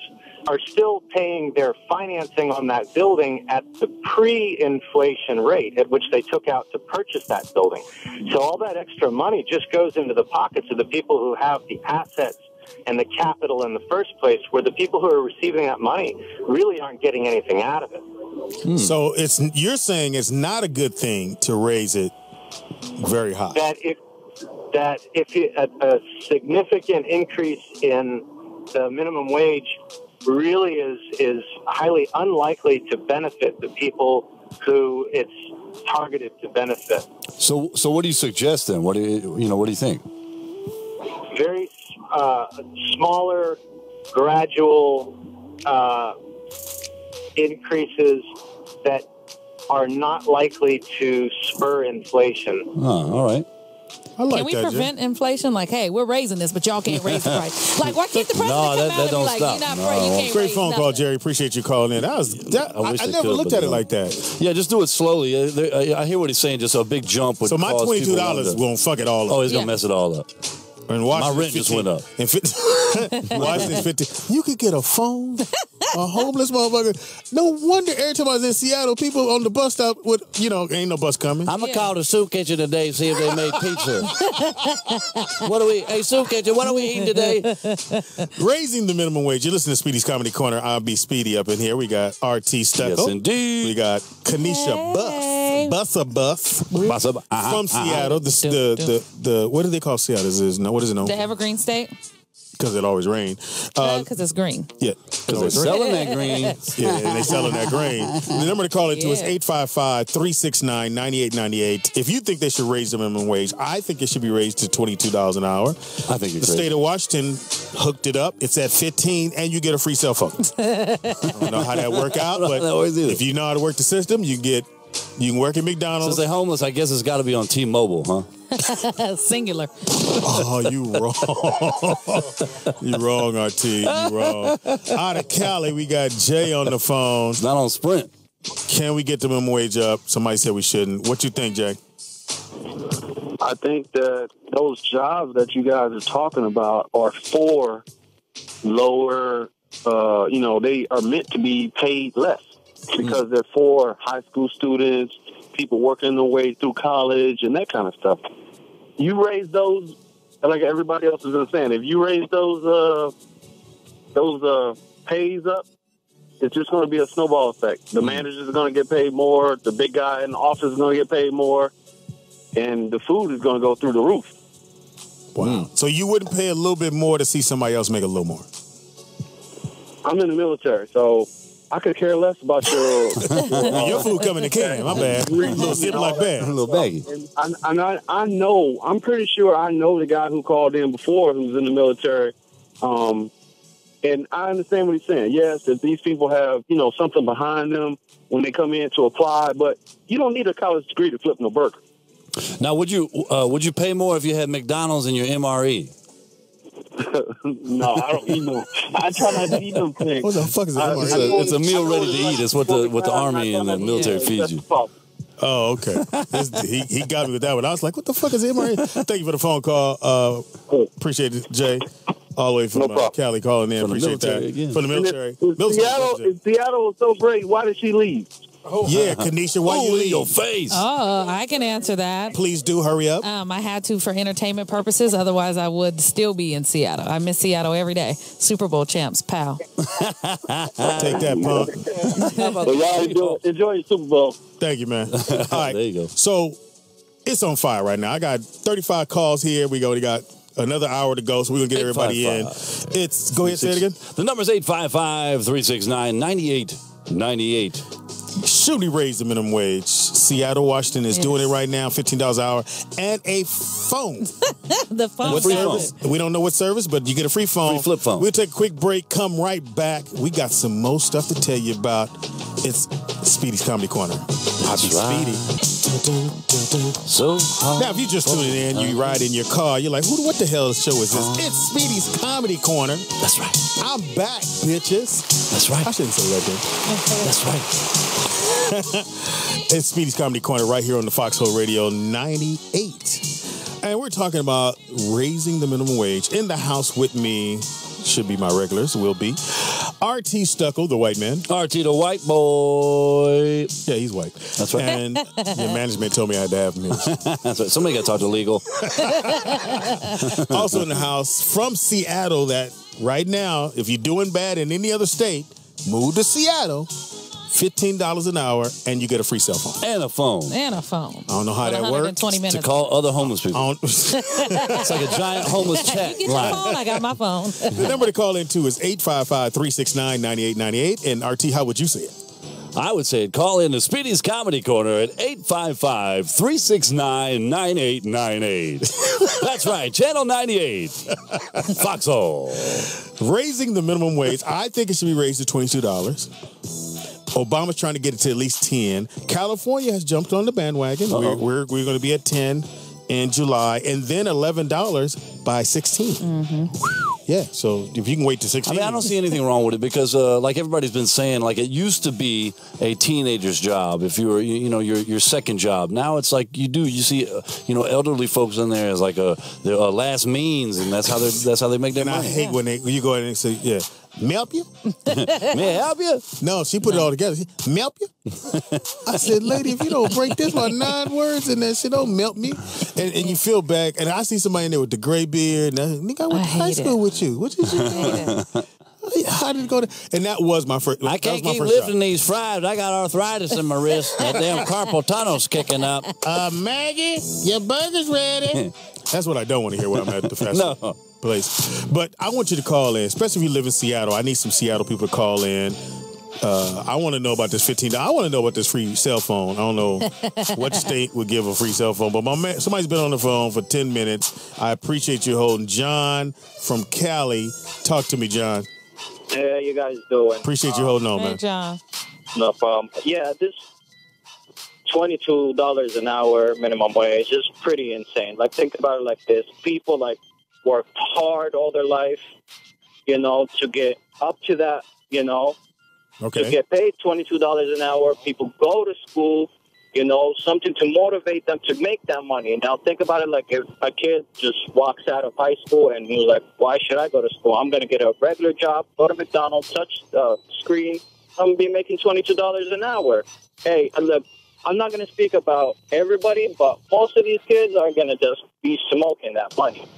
are still paying their financing on that building at the pre-inflation rate at which they took out to purchase that building. So all that extra money just goes into the pockets of the people who have the assets and the capital in the first place, where the people who are receiving that money really aren't getting anything out of it. So you're saying it's not a good thing to raise it very high. That if a significant increase in the minimum wage really is highly unlikely to benefit the people who it's targeted to benefit. So what do you suggest then? What do you think? Very smaller, gradual increases that are not likely to spur inflation. Oh, all right. Can we prevent inflation? Like, hey, we're raising this, but y'all can't raise the price. Like, why can't the president come out and be like, you're not you can't Great raise phone nothing. call, Jerry. Appreciate you calling in. I never looked at it like that. Yeah, just do it slowly. I hear what he's saying. Just a big jump would So my cause people $22 won't fuck it all up. Oh, it's going to mess it all up. And My rent just went up. And Washington's 50. You could get a phone, a homeless motherfucker. No wonder every time I was in Seattle, people on the bus stop would, ain't no bus coming. I'm going to call the soup kitchen today and see if they made pizza. Hey, soup kitchen, what are we eating today? Raising the minimum wage. You listen to Speedy's Comedy Corner. I'll be Speedy up in here. We got RT Steckel. Yes, indeed. We got Kanisha Buss. Buss from Seattle. The what do they call Seattle? What is it known? The Evergreen State? Because it always rains. Because it's green. Yeah. Because they're selling that green. Yeah, and they're selling that grain. The number to call into is 855-369-9898. If you think they should raise the minimum wage, I think it should be raised to $22 an hour. I think the state of Washington hooked it up. It's at $15, and you get a free cell phone. I don't know how that work out, but if you know how to work the system, you can work at McDonald's. Since they're homeless, I guess it's got to be on T-Mobile, huh? Singular. Oh, you wrong. You wrong, RT. You wrong. Out of Cali, we got Jay on the phone. It's not on Sprint. Can we get the minimum wage up? Somebody said we shouldn't. What you think, Jay? I think that those jobs that you guys are talking about are for lower, they are meant to be paid less because they're for high school students, people working their way through college and that kind of stuff. You raise those, like everybody else has been saying, if you raise those pays up, it's just going to be a snowball effect. The managers are going to get paid more. The big guy in the office is going to get paid more. And the food is going to go through the roof. Wow. So you wouldn't pay a little bit more to see somebody else make a little more? I'm in the military, so I could care less about your... your food coming in the can, my bad. A little Ziploc bag. A little baggy. And I know, I'm pretty sure I know the guy who called in before who's in the military. And I understand what he's saying. Yes, that these people have, something behind them when they come in to apply, but you don't need a college degree to flip no burger. Now, would you pay more if you had McDonald's in your MRE? No, I don't eat no. I try not to eat them things. What the fuck is that? It's a meal ready to eat. It's what the Army and the military feeds you. Oh, okay. He got me with that one. I was like, what the fuck is MRE? Thank you for the phone call. Appreciate it, Jay. All the way from Cali calling in. From Appreciate that. again. From the military. Seattle was so great. Why did she leave? Yeah, Kanisha, why you leave? Your face. Oh, I can answer that. Please do. Hurry up. I had to for entertainment purposes. Otherwise, I would still be in Seattle. I miss Seattle every day. Super Bowl champs, pow. Take that, punk. Well, y'all enjoy your Super Bowl. Thank you, man. All right. There you go. So it's on fire right now. I got 35 calls here. We got another hour to go, so we're going to get everybody in. Go ahead, say it again. The number's 855-369-9898. Should we raise the minimum wage? Seattle, Washington is doing it right now, $15 an hour, and a phone. The phone Free service. phone. We don't know what service, but you get a free phone. Free flip phone. We'll take a quick break, come right back. We got some more stuff to tell you about. It's Speedy's Comedy Corner. That's right. Speedy. So Now, if you just tuning in, you ride in your car, you're like, what the hell show is this? It's Speedy's Comedy Corner. That's right. I'm back, bitches. That's right. I shouldn't say that, then. That's right. It's Speedy's Comedy Corner right here on the Foxxhole Radio 98. And we're talking about raising the minimum wage. In the house with me, should be my regulars, will be RT Steckel, the white man. RT, the white boy. Yeah, he's white. That's right. And your management told me I had to have him here. That's right. Somebody got to talk to legal. Also in the house from Seattle, that right now, if you're doing bad in any other state, move to Seattle. $15 an hour, and you get a free cell phone. And a phone. And a phone. I don't know how that works. 120 minutes. To call other homeless people. It's like a giant homeless chat You get line. your phone, I got my phone. The number to call into is 855-369-9898. And RT, how would you say it? I would say call in to Speedy's Comedy Corner at 855-369-9898. That's right, Channel 98. Foxhole. Raising the minimum wage, I think it should be raised to $22. Obama's trying to get it to at least 10. California has jumped on the bandwagon. We're going to be at 10 in July, and then $11 by 16. Mm-hmm. Yeah, so if you can wait to 16. I mean, I don't see anything wrong with it because, like everybody's been saying, like it used to be a teenager's job if you were, your second job. Now it's like you see, elderly folks in there as like a last means, and that's how they make their money. I hate when you go in and say, yeah. May I help you? May I help you? No, she put it all together. May I help you? I said, lady, if you don't break this by 9 words and that shit don't melt me. And you feel bad. And I see somebody in there with the gray beard. And nigga, I went to high school with you. What you doing? How did it go to? And that was my first. I can't keep lifting these fries. I got arthritis in my wrist. That damn carpal tunnel's kicking up. Maggie, your burger's ready. That's what I don't want to hear when I'm at the fast food place. But I want you to call in, especially if you live in Seattle. I need some Seattle people to call in. I want to know about this $15. I want to know about this free cell phone. I don't know what state would give a free cell phone, but somebody's been on the phone for 10 minutes. I appreciate you holding. John from Cali. Talk to me, John. Yeah, you guys doing? Appreciate you holding on, man. Hey, John. No problem. Yeah, this $22 an hour minimum wage is pretty insane. Like, think about it like this. People, work hard all their life, to get up to that, Okay. to get paid $22 an hour. People go to school, something to motivate them to make that money. Now, think about it like if a kid just walks out of high school and he's like, why should I go to school? I'm going to get a regular job, go to McDonald's, touch the screen. I'm going to be making $22 an hour. Hey, look, I'm not going to speak about everybody, but most of these kids are going to just be smoking that money.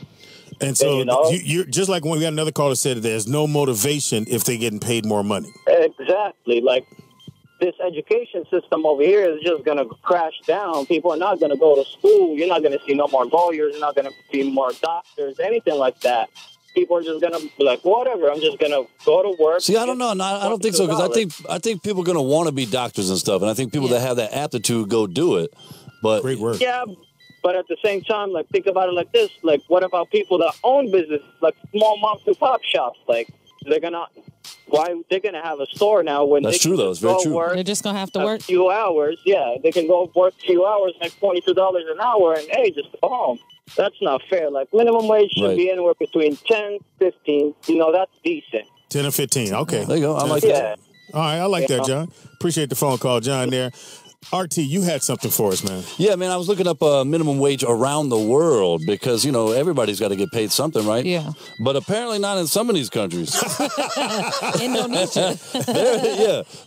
And so you're just like when we got another caller said, there's no motivation if they're getting paid more money. Exactly. Like, this education system over here is just going to crash down. People are not going to go to school. You're not going to see no more lawyers. You're not going to see more doctors, anything like that. People are just going to be like, whatever, I'm just going to go to work. See, I don't know. No, I don't think so, because I think people are going to want to be doctors and stuff, and I think people that have that aptitude go do it. But great work. Yeah, but at the same time, think about it like this. What about people that own business, like small mom and pop shops? They're going to why they're going to have a store now when That's they true, can though. It's very go true. work They're just gonna have to work a few hours. Yeah, they can go work a few hours, make $22 an hour, and hey, just go home. That's not fair. Like minimum wage should be anywhere between 10, 15. You know, that's decent. 10 or 15. Okay. There you go. I like that. All right, I like that, John. Appreciate the phone call, John, there. RT, you had something for us, man. Yeah, man, I was looking up minimum wage around the world because, you know, everybody's got to get paid something, right? Yeah. But apparently not in some of these countries. Indonesia.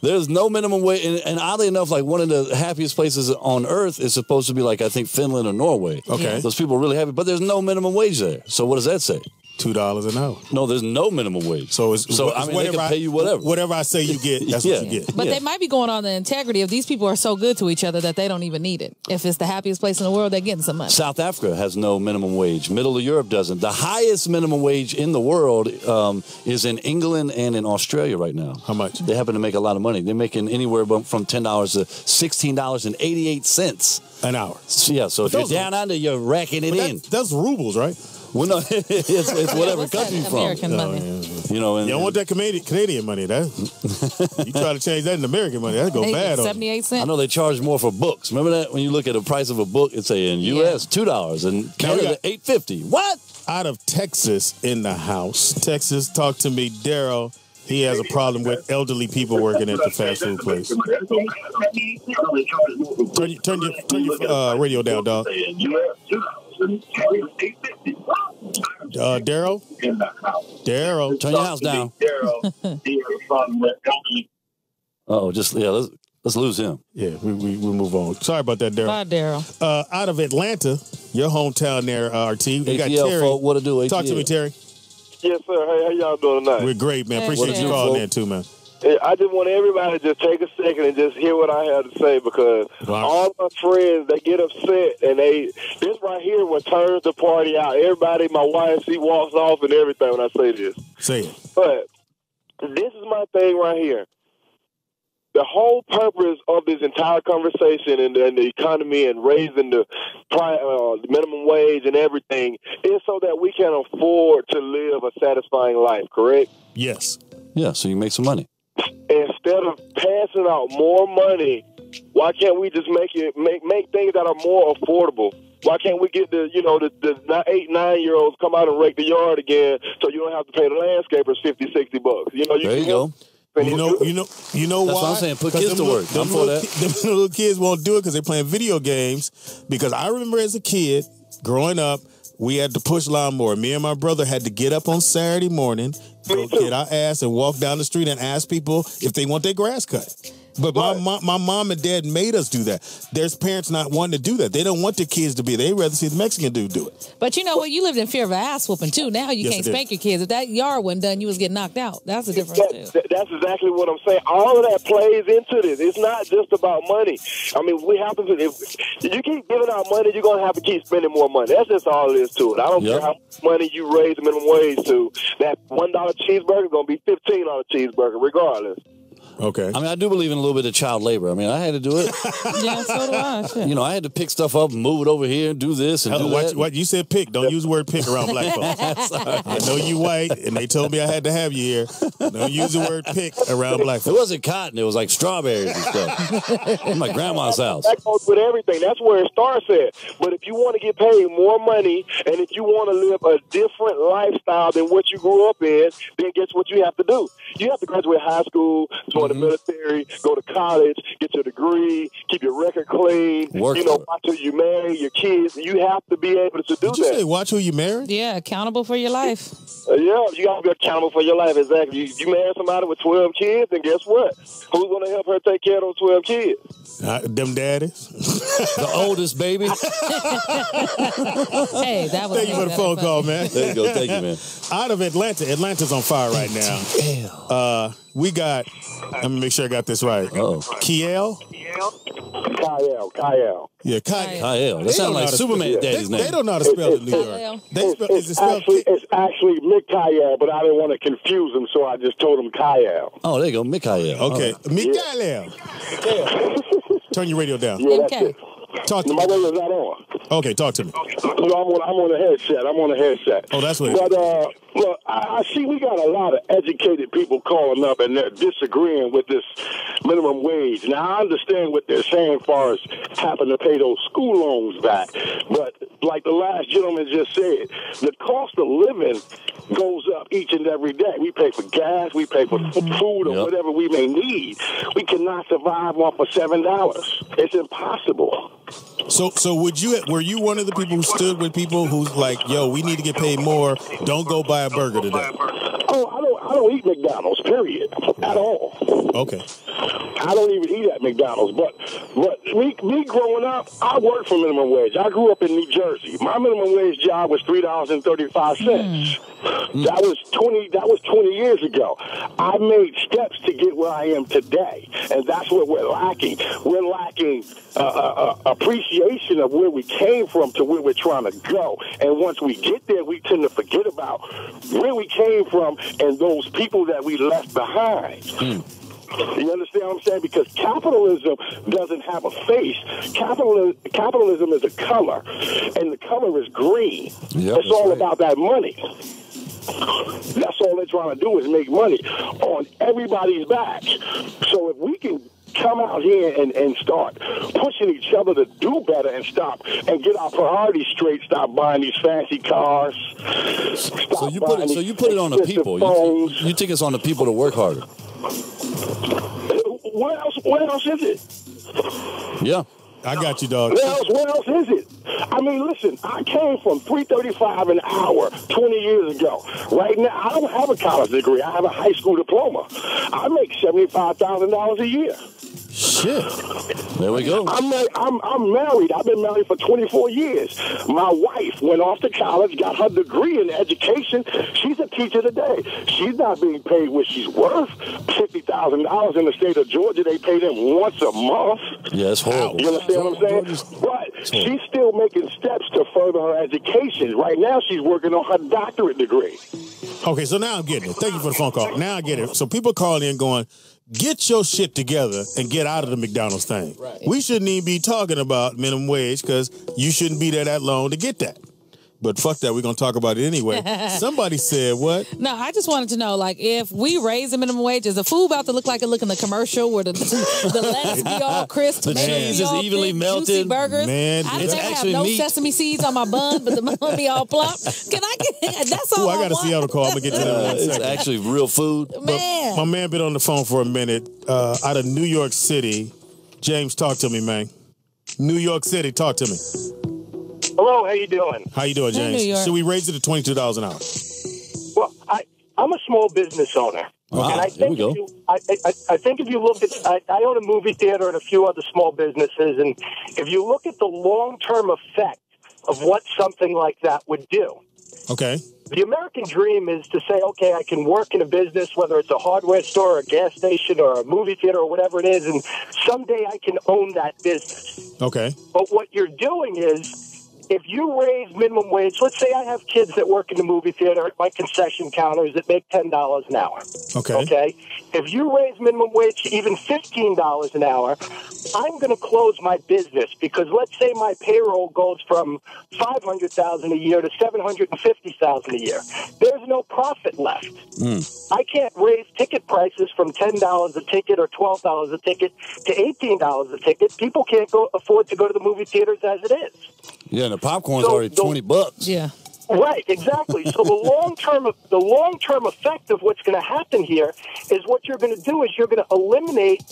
There's no minimum wage. And oddly enough, like one of the happiest places on earth is supposed to be like, I think, Finland or Norway. Okay. Those people are really happy, but there's no minimum wage there. So what does that say? $2 an hour. No, there's no minimum wage. So I mean, they can pay you whatever. Whatever I say you get, that's what you get. But they might be going on the integrity of these people are so good to each other that they don't even need it. If it's the happiest place in the world, they're getting some money. South Africa has no minimum wage. Middle of Europe doesn't. The highest minimum wage in the world is in England and in Australia right now. How much? They happen to make a lot of money. They're making anywhere from $10 to $16.88 an hour. So if you're down under, you're racking it in. That's rubles, right? Well, no, it's whatever country you're from. American money. You know, you don't want that Canadian money. You try to change that into American money, that'd go bad on 78 cents. I know they charge more for books. Remember that? When you look at the price of a book, it's in U.S. $2 and Canada $8.50. What? Out of Texas in the house. Texas, talk to me, Daryl. He has a problem with elderly people working at the fast food place. Turn your radio down, dog. Daryl? Daryl. Turn your house down. Let's lose him. Yeah, we move on. Sorry about that, Daryl. Bye, Daryl. Out of Atlanta, your hometown there, RT. We got ATL Terry. folk, what to do, ATL. Talk to me, Terry. Yes, sir. Hey, how y'all doing tonight? We're great, man. Appreciate you calling in, too, man. I just want everybody to just take a second and just hear what I have to say because all my friends, they get upset and this right here what turns the party out. Everybody, my wife, she walks off and everything when I say this. Say it. But this is my thing right here. The whole purpose of this entire conversation and the economy and raising the minimum wage and everything is so that we can afford to live a satisfying life, correct? Yes. Yeah, so you make some money. Instead of passing out more money, why can't we just make things that are more affordable? Why can't we get the 8, 9-year-olds come out and rake the yard again so you don't have to pay the landscapers $50, $60? There you go. You know why? That's what I'm saying. Put kids to work. I'm for that. Them little kids won't do it because they're playing video games. Because I remember as a kid, growing up, we had to push lawnmower. Me and my brother had to get up on Saturday morning, go get our ass and walk down the street and ask people if they want their grass cut. But my mom and dad made us do that. There's parents not wanting to do that. They don't want their kids to be. They'd rather see the Mexican dude do it. But you know what? You lived in fear of an ass whooping, too. Now you can't spank your kids. If that yard wasn't done, you was getting knocked out. That's the difference, too. That's exactly what I'm saying. All of that plays into this. It's not just about money. I mean, if you keep giving out money, you're going to have to keep spending more money. That's just all it is to it. I don't care how much money you raise the minimum wage to. That $1 cheeseburger is going to be $15 cheeseburger regardless. Okay. I mean, I do believe in a little bit of child labor. I mean, I had to do it. Yeah, so do I. Shit. You know, I had to pick stuff up and move it over here and do this and do that. What you said pick. Don't use the word pick around black folks. I know you white, and they told me I had to have you here. Don't use the word pick around black folks. It wasn't cotton. It was like strawberries and stuff. In my grandma's house. That goes with everything. That's where it starts at. But if you want to get paid more money and if you want to live a different lifestyle than what you grew up in, then guess what you have to do? You have to graduate high school, join the military, go to college, get your degree, keep your record clean, watch who you marry, your kids. You have to be able to do that. Did you say watch who you marry? Yeah, accountable for your life. Yeah, you got to be accountable for your life, exactly. You marry somebody with 12 kids, and guess what? Who's going to help her take care of those 12 kids? Them daddies. The oldest baby. Hey, that was Thank you for the phone call, man. There you go. Thank you, man. Out of Atlanta. Atlanta's on fire right now. We got, let me make sure I got this right. Kiel? Kyle. Yeah, Kyle. Kyle. That sounds like Superman daddy's name. They don't know how to spell it in New York. It's actually Mikhail, but I didn't want to confuse him, so I just told him Kyle. Oh, there you go, Mikhail. Okay, Mikhail. Turn your radio down. Yeah, that's it. Talk to me. My radio's not on. Okay, talk to me. I'm on a headset. Oh, that's what it is. But Look, I see we got a lot of educated people calling up and they're disagreeing with this minimum wage. Now, I understand what they're saying as far as having to pay those school loans back. But like the last gentleman just said, the cost of living goes up each and every day. We pay for gas, we pay for food or whatever we may need. We cannot survive off of $7. It's impossible. So were you one of the people who stood with people who's like, yo, we need to get paid more, don't go buy a burger today? Oh, I don't eat McDonald's, period, at all. Okay. I don't even eat at McDonald's, but me growing up, I worked for minimum wage. I grew up in New Jersey. My minimum wage job was $3.35. That was 20 years ago. I made steps to get where I am today, and that's what we're lacking. We're lacking appreciation of where we came from to where we're trying to go. And once we get there, we tend to forget about where we came from and those people that we left behind. You understand what I'm saying? Because capitalism doesn't have a face. Capitalism is a color, and the color is green. Yep, it's all about that money. That's all they're trying to do is make money on everybody's back. So if we can come out here and start pushing each other to do better and stop and get our priorities straight, stop buying these fancy cars. So you put it on the people. You think it's on the people to work harder. What else is it? Yeah. I got you, dog. What else is it? I mean, listen, I came from $3.35 an hour 20 years ago. Right now, I don't have a college degree. I have a high school diploma. I make $75,000 a year. Shit. There we go. I'm married. I've been married for 24 years. My wife went off to college, got her degree in education. She's a teacher today. She's not being paid what she's worth. $50,000 in the state of Georgia. They pay them once a month. Yeah, it's horrible. You understand what I'm saying? But she's still making steps to further her education. Right now, she's working on her doctorate degree. Okay, so now I'm getting it. Thank you for the phone call. Now I get it. So people calling in going, get your shit together and get out of the McDonald's thing. Right. We shouldn't even be talking about minimum wage because you shouldn't be there that long to get that. But fuck that, we're going to talk about it anyway. Somebody said what? No, I just wanted to know, like, if we raise the minimum wage, is the food about to look like it look in the commercial where the lettuce be all crisp, the cheese is evenly melted, juicy burgers? Man, I think I have no sesame seeds on my bun, but the bun be all plump. Can I get, that's all I got to see on the call. I'm going to get to that in a second. It's actually real food. Man. But my man been on the phone for a minute out of New York City. James, talk to me, man. New York City, talk to me. Hello, how you doing? How you doing, James? Should we raise it to $22 an hour? Well, I'm a small business owner. Wow, and I think I think if you look at, I own a movie theater and a few other small businesses, and if you look at the long-term effect of what something like that would do. Okay. The American dream is to say, okay, I can work in a business, whether it's a hardware store or a gas station or a movie theater or whatever it is, and someday I can own that business. Okay. But what you're doing is, if you raise minimum wage, let's say I have kids that work in the movie theater at my concession counters that make $10 an hour. Okay. Okay. If you raise minimum wage to even $15 an hour, I'm going to close my business because let's say my payroll goes from $500,000 a year to $750,000 a year. There's no profit left. I can't raise ticket prices from $10 a ticket or $12 a ticket to $18 a ticket. People can't afford to go to the movie theaters as it is. Yeah, and the popcorn's already $20. Yeah. Right, exactly. So the long-term effect of what's going to happen here is what you're going to do is you're going to eliminate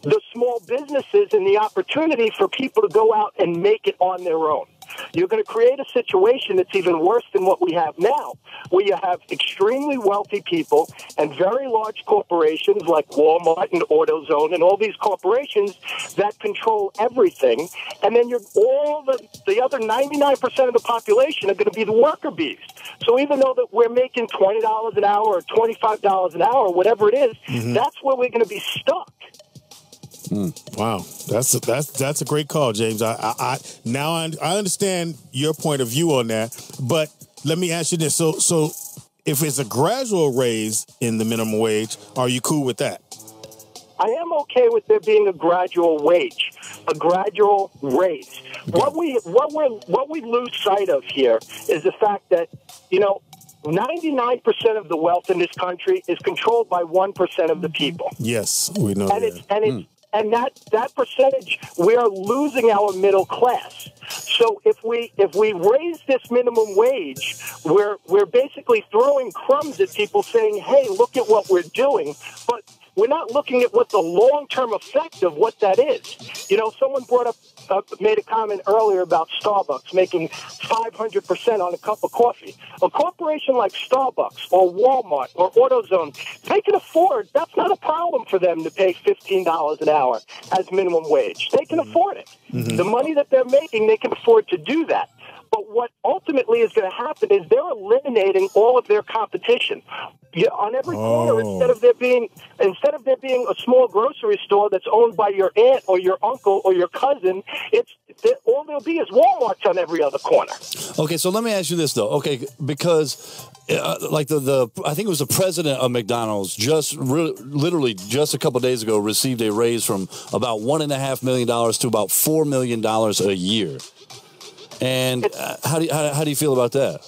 the small businesses and the opportunity for people to go out and make it on their own. You're going to create a situation that's even worse than what we have now, where you have extremely wealthy people and very large corporations like Walmart and AutoZone and all these corporations that control everything. And then all the other 99% of the population are going to be the worker bees. So even though that we're making $20 an hour or $25 an hour, whatever it is, that's where we're going to be stuck. Wow, that's a great call, James. I understand your point of view on that, but let me ask you this: so if it's a gradual raise in the minimum wage, are you cool with that? I am okay with there being a gradual raise. Okay. What we lose sight of here is the fact that 99% of the wealth in this country is controlled by 1% of the people. Yes, we know And that. and that percentage, we are losing our middle class. So if we raise this minimum wage, we're basically throwing crumbs at people, saying, "Hey, look at what we're doing," but we're not looking at what the long-term effect of what that is. You know, someone made a comment earlier about Starbucks making 500% on a cup of coffee. A corporation like Starbucks or Walmart or AutoZone, they can afford, that's not a problem for them to pay $15 an hour as minimum wage. They can afford it. The money that they're making, they can afford to do that. But what ultimately is going to happen is they're eliminating all of their competition. On every corner, instead of there being a small grocery store that's owned by your aunt or your uncle or your cousin, all there'll be is Walmart's on every other corner. Okay, so let me ask you this though. Okay, because like I think it was the president of McDonald's literally just a couple of days ago received a raise from about $1.5 million to about $4 million a year. And how do you feel about that?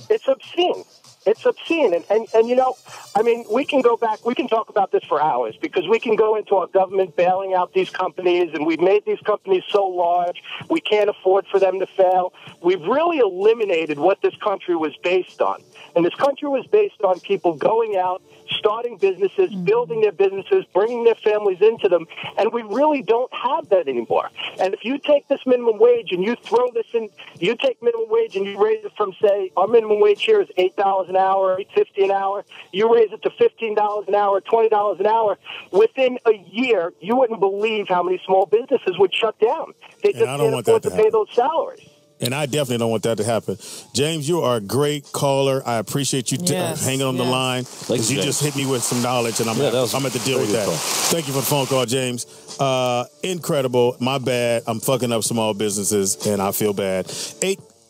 It's obscene. It's obscene. And you know, I mean, we can go back, we can talk about this for hours, because we can go into our government bailing out these companies, and we've made these companies so large, we can't afford for them to fail. We've really eliminated what this country was based on. And this country was based on people going out, starting businesses, building their businesses, bringing their families into them, and we really don't have that anymore. And if you take this minimum wage and you throw this in, you take minimum wage and you raise it from, say, our minimum wage here is $8 an hour, $8.50 an hour, you raise it to $15 an hour, $20 an hour, within a year, you wouldn't believe how many small businesses would shut down. They just can't afford to pay those salaries. And I definitely don't want that to happen. James, you are a great caller. I appreciate you hanging on the line, because you just hit me with some knowledge, and I'm going to have to deal with that. Thank you for the phone call, James. Incredible. My bad. I'm fucking up small businesses, and I feel bad.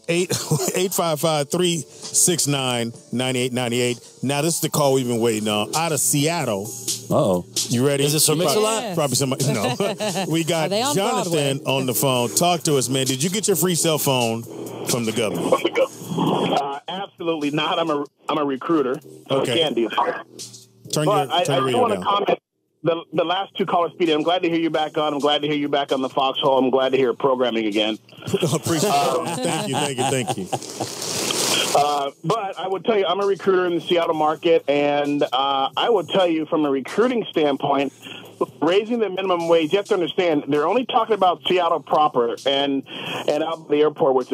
855-369-9898. Now, this is the call we've been waiting on. Out of Seattle. Uh-oh. You ready? Is this a Mix-a-Lot? Probably somebody. No. We got Jonathan on the phone. Talk to us, man. Did you get your free cell phone from the government? Absolutely not. I'm a recruiter. So I can't do that. Turn your radio want down. to comment. The last two callers, Speedy, I'm glad to hear you back on. I'm glad to hear you back on the Foxxhole. I'm glad to hear programming again. Appreciate it. Thank you. But I would tell you, I'm a recruiter in the Seattle market, and I would tell you from a recruiting standpoint, raising the minimum wage, you have to understand, they're only talking about Seattle proper and out at the airport, where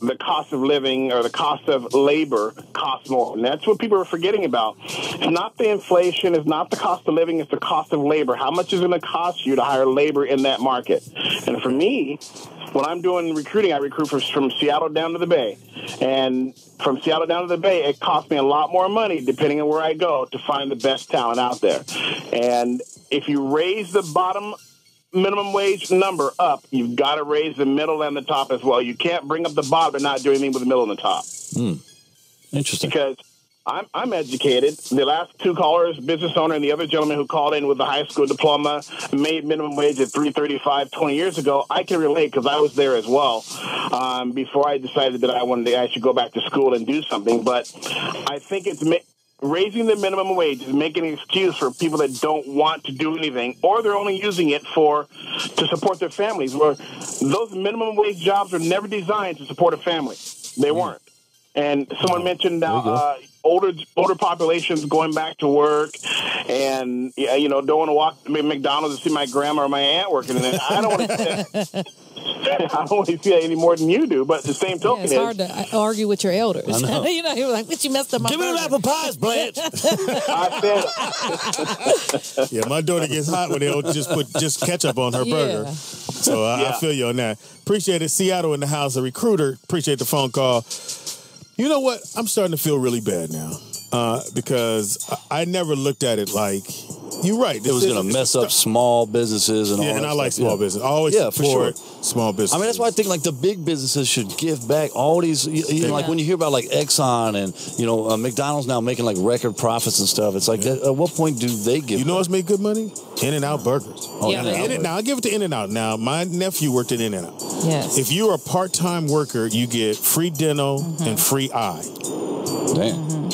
the cost of living or the cost of labor costs more. And that's what people are forgetting about. It's not the inflation, it's not the cost of living, it's the cost of labor. How much is it going to cost you to hire labor in that market? And for me, when I'm doing recruiting, I recruit from Seattle down to the Bay. And from Seattle down to the Bay, it costs me a lot more money, depending on where I go, to find the best talent out there. And if you raise the bottom minimum wage number up, you've got to raise the middle and the top as well. You can't bring up the bottom and not do anything with the middle and the top. Interesting. Because I'm educated. The last two callers, business owner and the other gentleman who called in with a high school diploma, made minimum wage at $3.35 20 years ago. I can relate, because I was there as well before I decided that I should go back to school and do something. But I think it's raising the minimum wage is making an excuse for people that don't want to do anything, or they're only using it to support their families, where those minimum wage jobs were never designed to support a family. They weren't. And someone mentioned older populations going back to work, and don't want to walk to McDonald's and see my grandma or my aunt working in it. I don't want to see that. I don't want to see that any more than you do. But the same token, it's hard to argue with your elders. I know. You're like, "But you messed up my Give me them apple pies, Blanche." Yeah, my daughter gets hot when they'll just ketchup on her burger. So I feel you on that. Appreciate it. Seattle in the house, a recruiter. Appreciate the phone call. You know what? I'm starting to feel really bad now because I never looked at it like, you're right. It was going to mess up small businesses and all that. And I like small business. I always support small business. I mean, that's why I think like the big businesses should give back all these. Like when you hear about like Exxon and McDonald's now making like record profits and stuff. It's like at what point do they give? You know what's made good money? In-N-Out burgers. Now I give it to In-N-Out. Now my nephew worked at In-N-Out. Yes. If you're a part-time worker, you get free dental and free eye. Damn.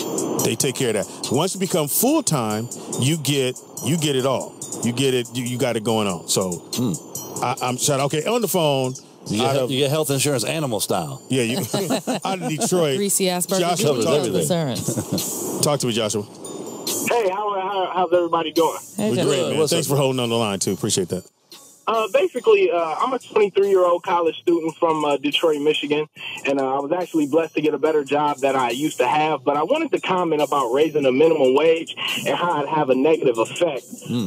They take care of that. Once you become full time, you get it all. You get it. You got it going on. So I'm shut. Okay, on the phone. You get health insurance animal style. Yeah, you out of Detroit. Greasy ass burger. Joshua, Insurance. Talk to me, Joshua. Hey, how's everybody doing? Hey, we're great, man. Thanks for holding on the line too. Appreciate that. Basically, I'm a 23-year-old college student from Detroit, Michigan, and I was actually blessed to get a better job that I used to have. But I wanted to comment about raising the minimum wage and how it'd have a negative effect.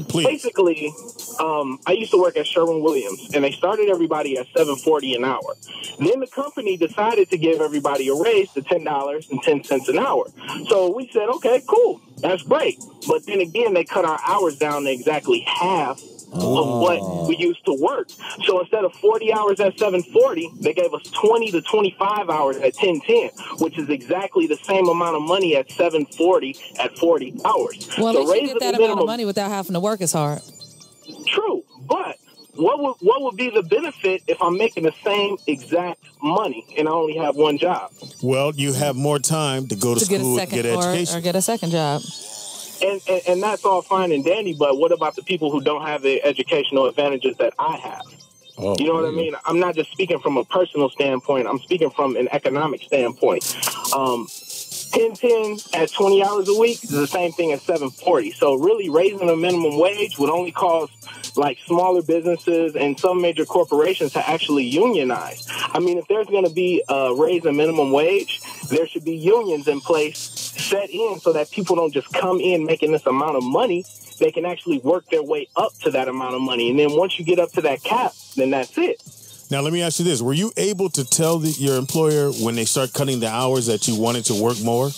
Please. Basically, I used to work at Sherwin-Williams, and they started everybody at $7.40 an hour. Then the company decided to give everybody a raise to $10.10 an hour. So we said, okay, cool, that's great. But then again, they cut our hours down to exactly half of what we used to work. So instead of 40 hours at $7.40, they gave us 20 to 25 hours at $10.10, which is exactly the same amount of money at $7.40 at 40 hours. Well, so at least you get that amount of money without having to work as hard. True, but what would be the benefit if I'm making the same exact money and I only have one job? Well, you have more time to go to school and get an education. Or get a second job. And that's all fine and dandy, but what about the people who don't have the educational advantages that I have? Oh, you know what I mean? I'm not just speaking from a personal standpoint. I'm speaking from an economic standpoint. 10-10 at 20 hours a week is the same thing as 7.40. So really raising the minimum wage would only cause like smaller businesses and some major corporations to actually unionize. I mean, if there's going to be a raise in minimum wage, there should be unions in place set in so that people don't just come in making this amount of money. They can actually work their way up to that amount of money. And then once you get up to that cap, then that's it. Now, let me ask you this. Were you able to tell your employer when they start cutting the hours that you wanted to work more?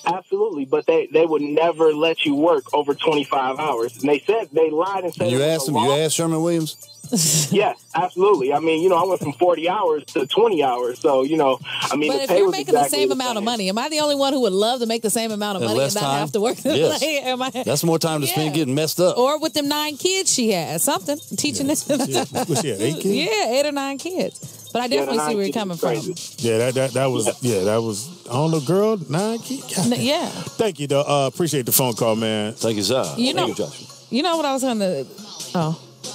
Absolutely, but they would never let you work over 25 hours. And they lied and said... You asked them? You asked Sherman-Williams? Yes, absolutely. I mean, I went from 40 hours to 20 hours. So, I mean, but if you're making the same amount of money, am I the only one who would love to make the same amount of money and not have to work? Yes. That's more time to spend getting messed up. Or with them 9 kids she has, something teaching this. Was she 8 kids? Yeah, 8 or 9 kids. But I definitely see where you're coming from. Yeah, that was I don't know, girl, 9 kids. Yeah. Thank you, though. Appreciate the phone call, man. Thank you, sir. Thank you, Joshua. You know what I was going to?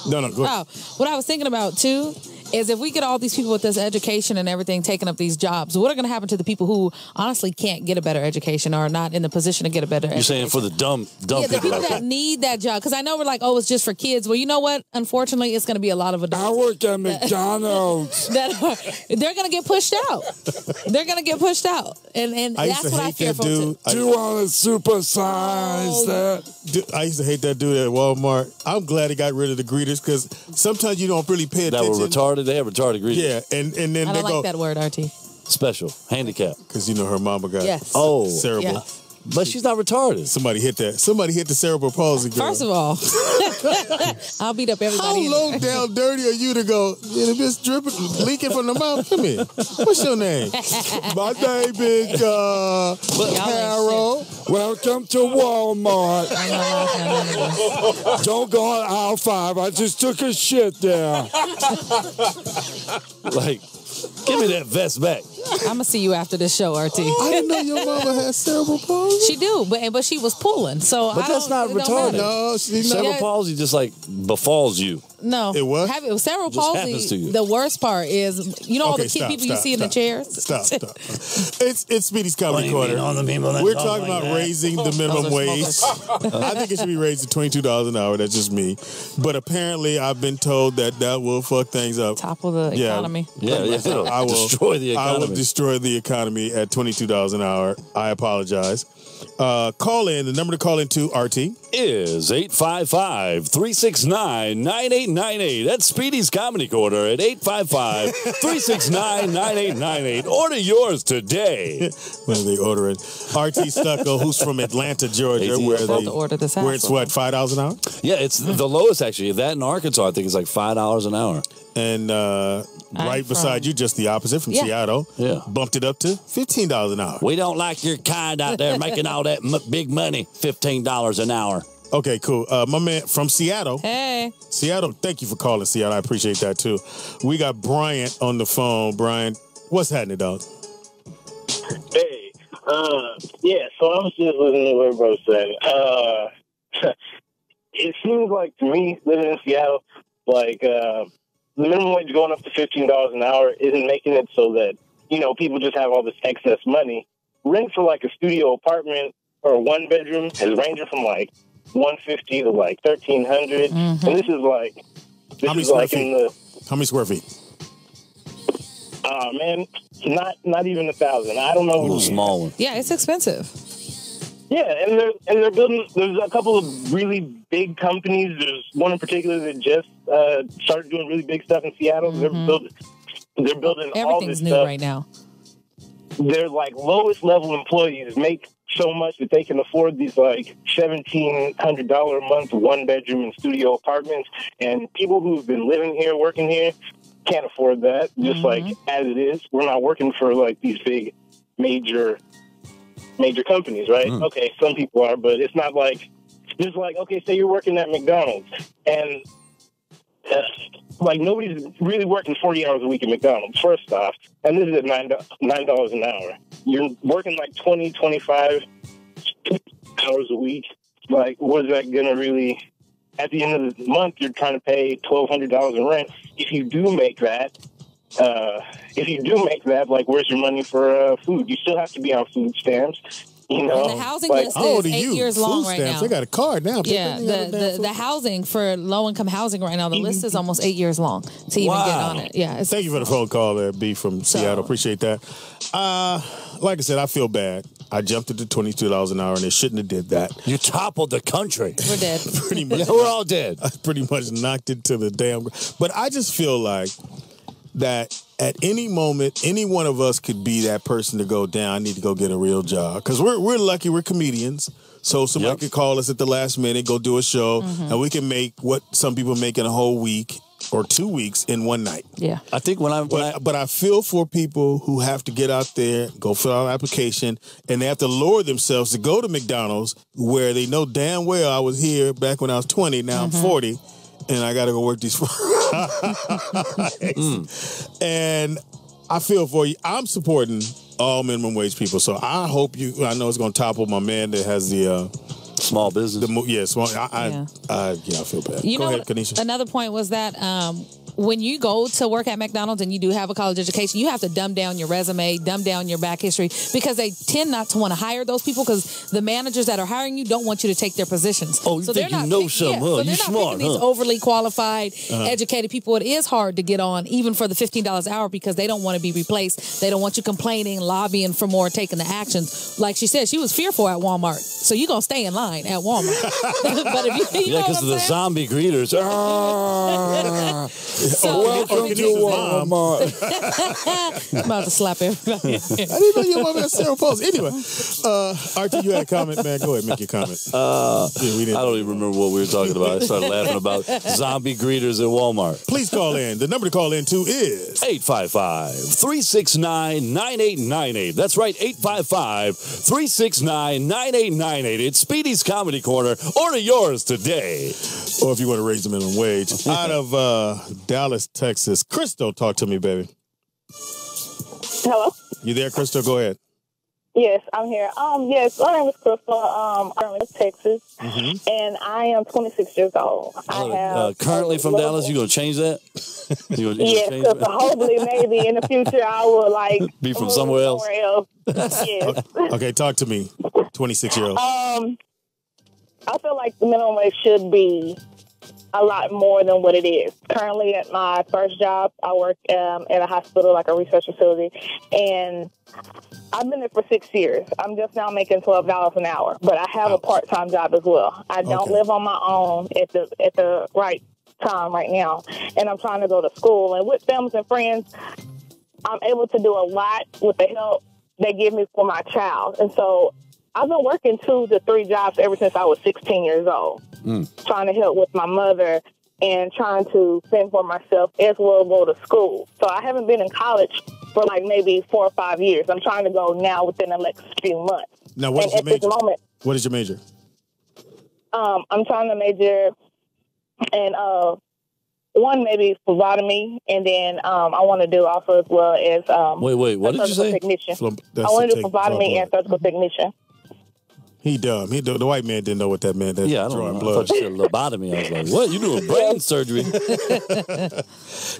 No, go ahead. What I was thinking about, too, is if we get all these people with this education and everything taking up these jobs, what are going to happen to the people who honestly can't get a better education or are not in the position to get a better education? You're saying for the dumb the people people that need that job. Because I know we're like, it's just for kids. Well, you know what? Unfortunately, it's going to be a lot of adults. I work at McDonald's. They're going to get pushed out. They're going to get pushed out. And that's what I fear for, too. Do you want to supersize that? I used to hate that dude at Walmart. I'm glad he got rid of the greeters because sometimes you don't really pay attention. That were retarded. They have retarded greeters. Yeah, and then I they don't like that word, RT. Special. Handicap. Because her mama got cerebral. Yeah. But she's not retarded. Somebody hit the cerebral palsy girl. First of all, I'll beat up everybody. How low down dirty are you to go, it's dripping, leaking from the mouth? Come here. What's your name? My name is Carol. Welcome to Walmart. Don't go on aisle 5. I just took a shit there. Like, give me that vest back. I'm gonna see you after this show, RT. I didn't know your mama had cerebral palsy. She do, but she was pulling. So but that's not retarded. No, cerebral palsy just like befalls you. No, it what? Cerebral palsy. The worst part is, all the people you see in the chairs. Stop. It's Speedy's Comedy Corner. We're talking about raising the minimum wage. I think it should be raised to $22 an hour. That's just me. But apparently, I've been told that will fuck things up. Topple the economy. Yeah. I will destroy the economy. I will destroy the economy at $22 an hour. I apologize. Call in. The number to call into RT is 855-369-9898. That's Speedy's Comedy Corner at 855-369-9898. Order yours today. When are they ordering? RT Steckel, who's from Atlanta, Georgia, where it's what, $5 an hour? Yeah, it's the lowest actually. That in Arkansas, I think it's like $5 an hour. And right beside you, just the opposite from Seattle. Yeah. Bumped it up to $15 an hour. We don't like your kind out there making all that big money, $15 an hour. Okay, cool. My man from Seattle. Hey. Seattle, thank you for calling, Seattle. I appreciate that, too. We got Bryant on the phone. Brian, what's happening, dog? Hey, Yeah, so I was just listening to what bro said. It seems like to me, living in Seattle, like the minimum wage going up to $15 an hour isn't making it so that, people just have all this excess money. Rent for like a studio apartment or a one bedroom is ranging from like $150 to like $1,300. And this is like How many square feet? Man, not even 1,000. I don't know. A little small one. Yeah, it's expensive. Yeah, and they're building. There's a couple of really big companies. There's one in particular that just started doing really big stuff in Seattle. They're building all this Everything's new stuff right now. Their like lowest level employees make so much that they can afford these like $1,700 a month one bedroom and studio apartments, and people who've been living here, working here, can't afford that. Just like as it is, we're not working for like these big major companies, right? Okay, some people are, but it's not like just like, okay, say you're working at McDonald's and like nobody's really working 40 hours a week at McDonald's, first off, and this is at $9 an hour. You're working like 20, 25 hours a week. Like, what is that gonna really, at the end of the month, you're trying to pay $1,200 in rent. If you do make that, like, where's your money for food? You still have to be on food stamps. And the housing list is 8 years long right now. They got a card now. Yeah, the housing for low-income housing right now, the list is almost 8 years long to even get on it. Yeah. Thank you for the phone call there, B from Seattle. Appreciate that. Like I said, I feel bad. I jumped it to $22 an hour, and they shouldn't have did that. You toppled the country. We're dead. Pretty much. We're all dead. I pretty much knocked it to the damn ground. But I just feel like that at any moment, any one of us could be that person to go down. I need to go get a real job. Because we're lucky, we're comedians. So somebody could call us at the last minute, go do a show, and we can make what some people make in a whole week or 2 weeks in one night. Yeah. I think But I feel for people who have to get out there, go fill out an application, and they have to lower themselves to go to McDonald's where they know damn well I was here back when I was 20, now I'm 40. And I got to go work these And I feel for you. I'm supporting all minimum wage people. So I hope I know it's going to topple my man that has the small business. Small. I feel bad. Go ahead, Kanisha. Another point was that when you go to work at McDonald's and you do have a college education, you have to dumb down your resume, dumb down your back history, because they tend not to want to hire those people because the managers that are hiring you don't want you to take their positions. Oh, you so think you know something, huh? So You they're not smart, picking these overly qualified, educated people. It is hard to get on, even for the $15 an hour, because they don't want to be replaced. They don't want you complaining, lobbying for more, taking the actions. Like she said, she was fearful at Walmart. So you're going to stay in line at Walmart. But if you know because of the zombie greeters. Welcome to Walmart. I'm about to slap everybody. I didn't know your mom had cereal post. Anyway, Archie, you had a comment, man. Go ahead, make your comment. I don't even remember what we were talking about. I started laughing about zombie greeters at Walmart. Please call in. The number to call in to is 855-369-9898. That's right, 855-369-9898. It's Speedy's Comedy Corner. Order yours today. Or if you want to raise the minimum wage. Out of Dallas, Texas. Crystal, talk to me, baby. Hello? You there, Crystal? Go ahead. Yes, I'm here. Yes, my name is Crystal. I'm currently in Texas, and I am 26 years old. I have currently from Dallas. You gonna change that? Yes, because hopefully, maybe in the future, I will be from somewhere else. Yes. Okay, talk to me. 26-year-old. I feel like the minimum wage should be a lot more than what it is. Currently, at my first job, I work at a hospital, like a research facility, and I've been there for 6 years. I'm just now making $12 an hour, but I have a part-time job as well. I don't live on my own at the right time right now, and I'm trying to go to school. And with families and friends, I'm able to do a lot with the help they give me for my child. And so I've been working 2 to 3 jobs ever since I was 16 years old, trying to help with my mother and trying to fend for myself as well as go to school. So I haven't been in college for maybe 4 or 5 years. I'm trying to go now within the next few months. Now, what is your major? What is your major? I'm trying to major in one maybe phlebotomy, and then I want to do also as well as wait, what did you say? Technician. I want to do phlebotomy and surgical technician. He dumb. The white man didn't know what that meant. Yeah, I don't know. Blood. I thought you said lobotomy. I was like, what? You doing brain surgery?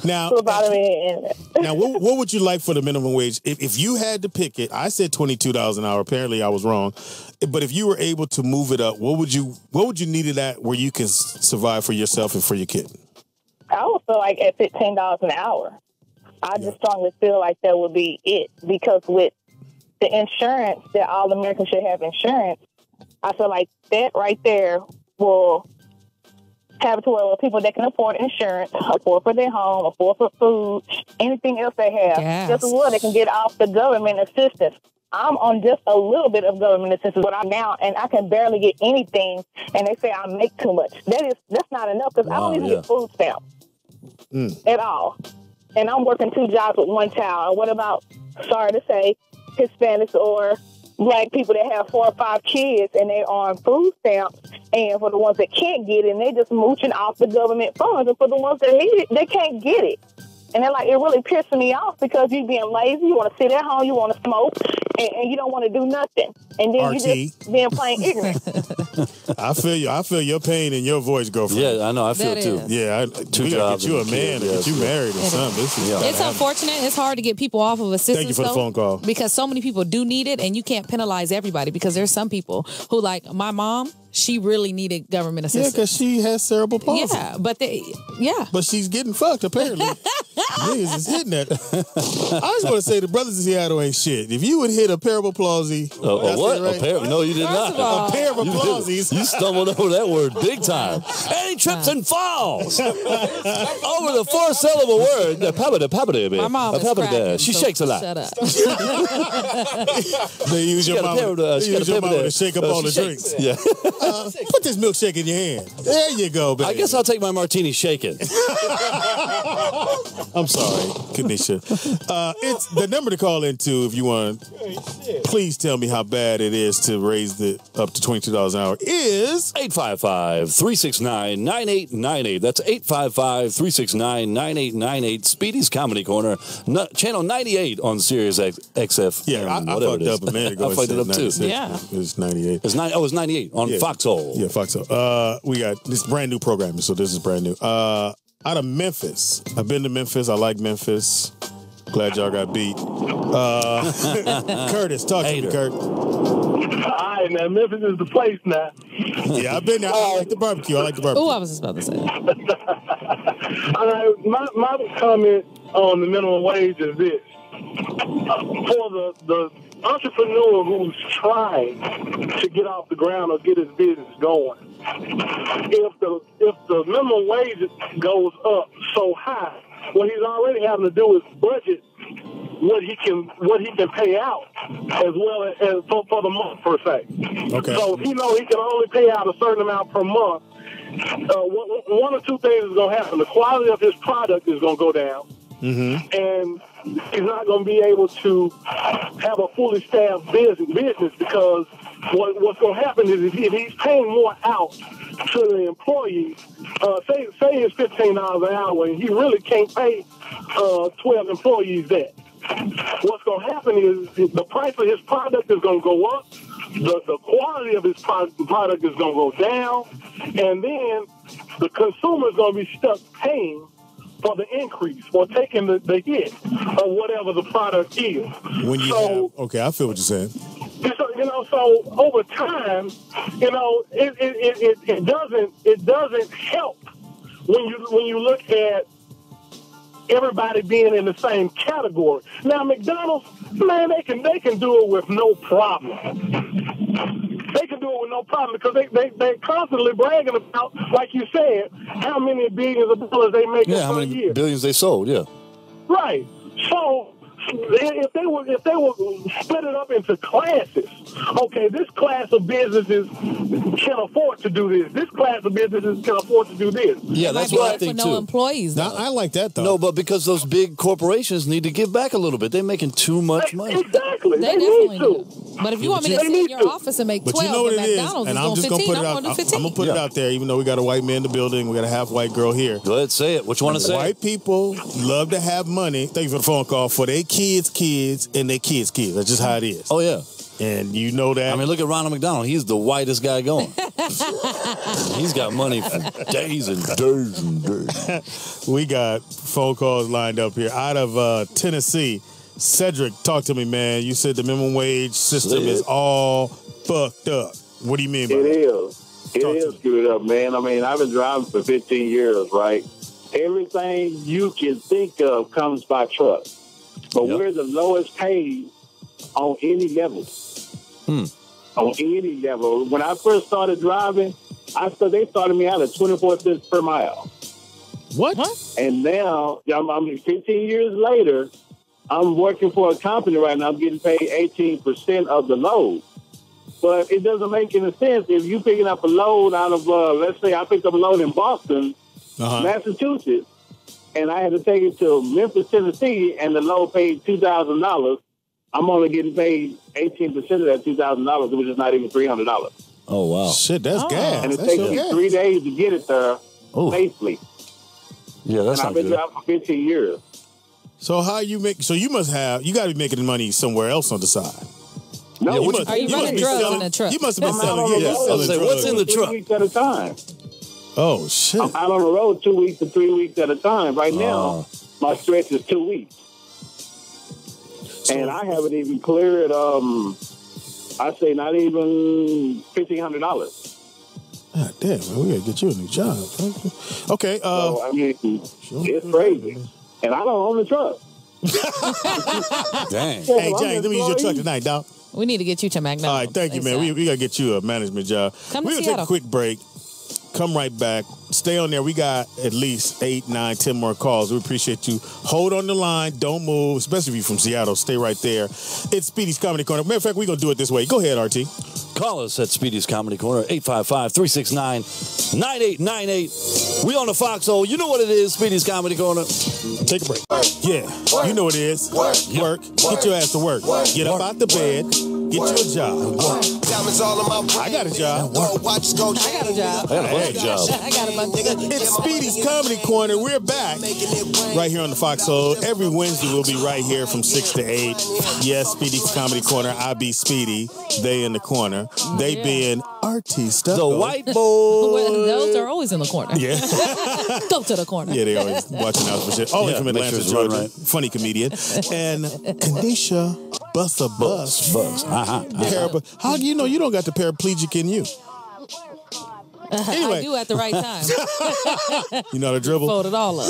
Now, phlebotomy. Now, what would you like for the minimum wage? If you had to pick it, I said $22 an hour. Apparently, I was wrong. But if you were able to move it up, what would you need it at where you can survive for yourself and for your kid? I would feel like at $15 an hour. I just strongly feel like that would be it, because with the insurance that all Americans should have insurance, I feel like that right there will have it to where people that can afford insurance, afford for their home, afford for food, anything else they have, just as well they can get off the government assistance. I'm on just a little bit of government assistance, but I'm now, and I can barely get anything, and they say I make too much. That's not enough, because I don't even get food stamps at all. And I'm working 2 jobs with 1 child. And what about, sorry to say, Hispanics or Black people that have 4 or 5 kids and they are on food stamps, and for the ones that can't get it, and they just mooching off the government funds, and for the ones that need it, they can't get it. And they're like, it really pisses me off, because you being lazy, you want to sit at home, you want to smoke, and you don't want to do nothing. And then you just being plain ignorant. I feel you. I feel your pain in your voice, girlfriend. Yeah, I know. I feel it too. Yeah, 2 jobs. Get you a man, get you married or something. It's unfortunate. It's hard to get people off of assistance. Thank you for the phone call. Because so many people do need it, and you can't penalize everybody, because there's some people who, like my mom, she really needed government assistance. Yeah, because she has cerebral palsy. Yeah, but she's getting fucked, apparently. Niggas is hitting that. I just want to say the brothers in Seattle ain't shit. If you would hit a cerebral palsy. What? Right? No, you did not. A pair of palsies. You stumbled over that word big time. And he trips and falls over the 4th syllable word. My mom is cracking, she shakes a lot. Shut up. They use your mama to shake up all the drinks. Yeah. Put this milkshake in your hand. There you go, baby. I guess I'll take my martini shaken. I'm sorry, Kanisha. It's the number to call into if you want. Please tell me how bad it is to raise it up to $22 an hour. Is 855-369-9898. That's 855-369-9898. Speedy's Comedy Corner, channel 98 on Sirius XF. Yeah, I fucked up a minute ago. I fucked it up too. Yeah, it's 98. It's 98 on Foxxhole. Yeah, Foxxhole. We got this brand new programming, so this is brand new. Out of Memphis. I've been to Memphis. I like Memphis. Glad y'all got beat. Curtis, talk to me, Kurt. All right, man. Memphis is the place now. Yeah, I've been there. I like the barbecue. Oh, I was just about to say. All right, my comment on the minimum wage is this. For the entrepreneur who's trying to get off the ground or get his business going, if the minimum wage goes up so high, what he's already having to do is budget what he can pay out, as well as for the month per se. Okay. So if he knows he can only pay out a certain amount per month, one or two things is going to happen. The quality of his product is going to go down. Mm-hmm. And he's not going to be able to have a fully staffed business because what's going to happen is if he's paying more out to the employees, say it's $15 an hour, and he really can't pay 12 employees that. What's going to happen is the price of his product is going to go up, the quality of his product is going to go down, and then the consumer is going to be stuck paying for the increase or taking the hit of whatever the product is. Okay, I feel what you're saying. So over time, it doesn't help when you look at everybody being in the same category. Now McDonald's, man, they can do it with no problem. They can do it with no problem because they constantly bragging about, like you said, how many billions of dollars they make per year. How many billions they sold, yeah. Right. So if they were split it up into classes, okay, this class of businesses can afford to do this. This class of businesses can afford to do this. Yeah, that's what I think too. No employees. Now, I like that though. No, but because those big corporations need to give back a little bit, they're making too much money. Exactly. They definitely need to. But if you want me to sit in your office and make 12, But you know what and it is, McDonald's and is I'm going just 15, gonna put I'm it going to out. do 15. I'm gonna put it out there. Even though we got a white man in the building, we got a half white girl here. Go ahead, say it. What you want to say? White people love to have money. Thank you for the phone call for their kids, and their kids. That's just how it is. Oh yeah. And you know that. I mean, look at Ronald McDonald. He's the whitest guy going. He's got money for days and days and days. We got phone calls lined up here out of Tennessee. Cedric, talk to me, man. You said the minimum wage system is all fucked up. What do you mean by It that? is. It is screwed up, man. I mean, I've been driving for 15 years, right? Everything you can think of comes by truck. But we're the lowest paid on any level. On any level. When I first started driving, they started me out at 24 cents per mile. What? And now, I'm 15 years later, I'm working for a company right now. I'm getting paid 18% of the load. But it doesn't make any sense if you picking up a load out of, let's say I picked up a load in Boston, Massachusetts, and I had to take it to Memphis, Tennessee, and the load paid $2,000. I'm only getting paid 18% of that $2,000, which is not even $300. Oh, wow. Shit, that's gas. And it That's takes your me gas. 3 days to get it there safely. Yeah, that's and not I've been good. driving for 15 years. So how you make? So you must have. You got to be making money somewhere else on the side. No, you what must, Are you running be drugs selling, in a truck? You must have been I'm out selling. on Yeah, the you're road selling for drugs. what's in the 2 truck? weeks at a time. Oh shit! I'm out on the road 2 weeks to 3 weeks at a time. Right now, my stretch is 2 weeks. And I haven't even cleared, I say not even $1,500. God damn, man, we gotta get you a new job. Okay. So, I mean, it's crazy. And I don't own the truck. Dang. Hey, James, let me use your truck tonight, dog. We need to get you to McDonald's. All right, thank you, man. We got to get you a management job. Come to We're going to take Seattle. a quick break. Come right back. Stay on there. We got at least 8, 9, 10 more calls. We appreciate you. Hold on the line. Don't move, especially if you're from Seattle. Stay right there. It's Speedy's Comedy Corner. Matter of fact, we're going to do it this way. Go ahead, RT. Call us at Speedy's Comedy Corner, 855-369-9898. We on the Foxhole. You know what it is, Speedy's Comedy Corner. Take a break. Yeah, you know what it is. Work. Get your ass to work. Get up out the bed. Get you a job. I got a job. I got a job. I got a bunch of jobs. I got a bunch of jobs. It's Speedy's Comedy Corner. We're back right here on the Foxhole. Every Wednesday we'll be right here from 6 to 8. Yes, Speedy's Comedy Corner. I be Speedy. They in the corner. They being RT Steckel. The white boy. Well, those are always in the corner. Yeah. Go to the corner. Yeah, they always watching out for shit. Always Yeah, from make Atlanta, sure it's run Georgia. right. Funny comedian. And Kanisha Buss. How do you know you don't got the paraplegic in you? Anyway. I do at the right time. You know how to dribble? Fold it all up.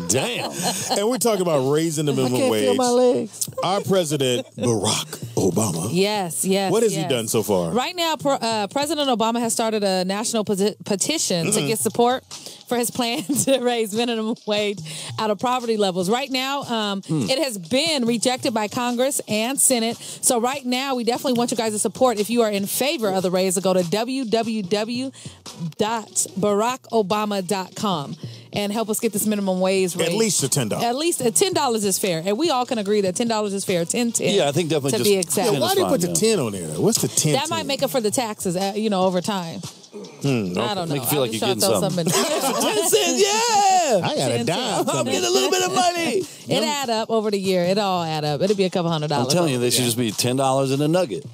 Damn. And we're talking about raising the minimum wage. legs. Our president, Barack Obama. Yes. What has he done so far? Right now, President Obama has started a national petition to get support for his plan to raise minimum wage out of poverty levels. Right now, it has been rejected by Congress and Senate. So right now, we definitely want you guys to support. If you are in favor of the raise, go to www.barackobama.com and help us get this minimum wage raise. At least a $10. At least $10 is fair. And we all can agree that $10 is fair. 10. Yeah, I think definitely to just be accepted. Yeah, why do you put the 10 on there? What's the 10? That might make up for the taxes, over time. I don't know. Make you feel like you're getting something. 10 cents, yeah. I got a dime. I'm getting a little bit of money. It add up over the year. It all add up. It'll be a couple $100. I'm telling you, they should just be $10 in a nugget.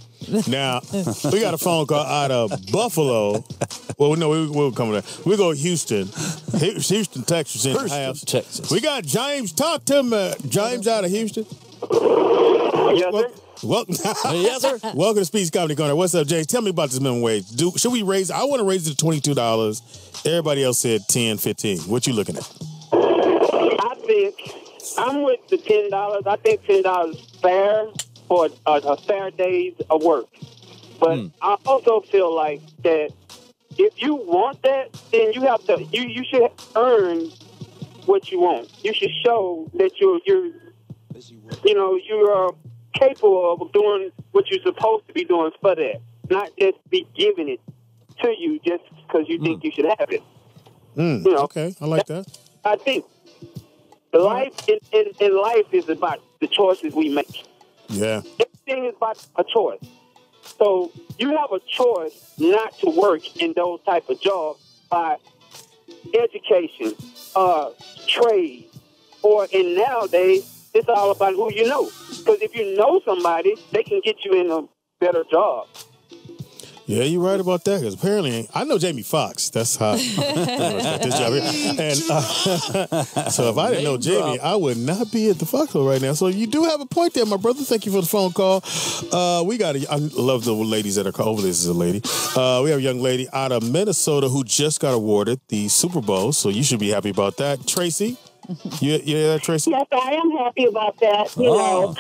Now, we got a phone call out of Buffalo. Well, no, we'll come to that. We go to Houston, Texas in the house. Texas. We got James. Talk to him, James out of Houston. Yes, sir. Yes, sir. Welcome to Speedy's Comedy Corner. What's up, James? Tell me about this minimum wage. Should we raise? I want to raise it to $22. Everybody else said 10, 15. What you looking at? I think I'm with the $10. I think $10 is fair for a fair days of work. But I also feel like that if you want that, then you have to. You should earn what you want. You should show that you're capable of doing what you're supposed to be doing for that, not just be giving it to you just because you think you should have it. Okay, I like that. I think life in life is about the choices we make. Yeah. everything is by a choice. So you have a choice not to work in those type of jobs by education, trade, and nowadays it's all about who you know. Because if you know somebody, they can get you in a better job. Yeah, you're right about that. Because apparently, I know Jamie Foxx. That's how got this job here. And so if I didn't know Jamie, I would not be at the Foxxhole right now. So you do have a point there, my brother. Thank you for the phone call. I love the ladies that are called. This is a lady. We have a young lady out of Minnesota who just got awarded the Super Bowl. So you should be happy about that, Tracy. You hear that, Tracy? Yes, I am happy about that. You know,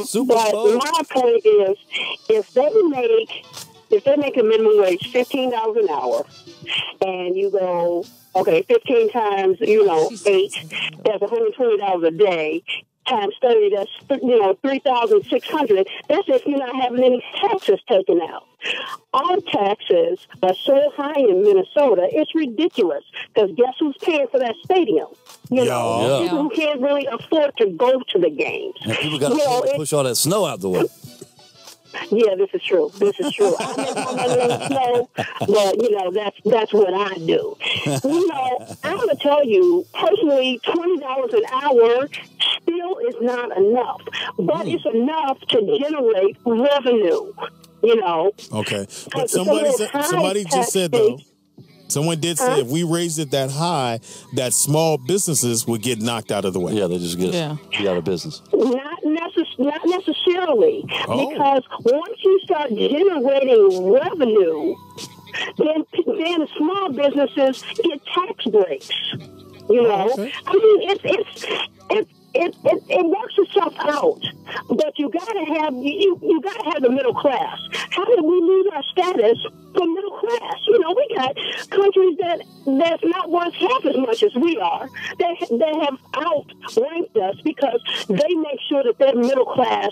Super but Bowl. my point is, if they make a minimum wage $15 an hour, and you go, okay, 15 times, 8, that's $120 a day. Times 30, that's, 3,600. That's if you're not having any taxes taken out. Our taxes are so high in Minnesota, it's ridiculous. Because guess who's paying for that stadium? People who can't really afford to go to the games. And people got to push all that snow out the way. Yeah, this is true. I make my money in the snow, but that's what I do. I'm gonna tell you personally, $20 an hour still is not enough, but it's enough to generate revenue. Okay, but somebody just said though. Someone did say if we raised it that high, that small businesses would get knocked out of the way. Yeah, they just get out of business. Not necessarily, because once you start generating revenue, then small businesses get tax breaks. I mean, it works itself out, but you gotta have the middle class. How did we lose our status for middle class? We got countries that's not worth half as much as we are. They have outranked us because they make sure that their middle class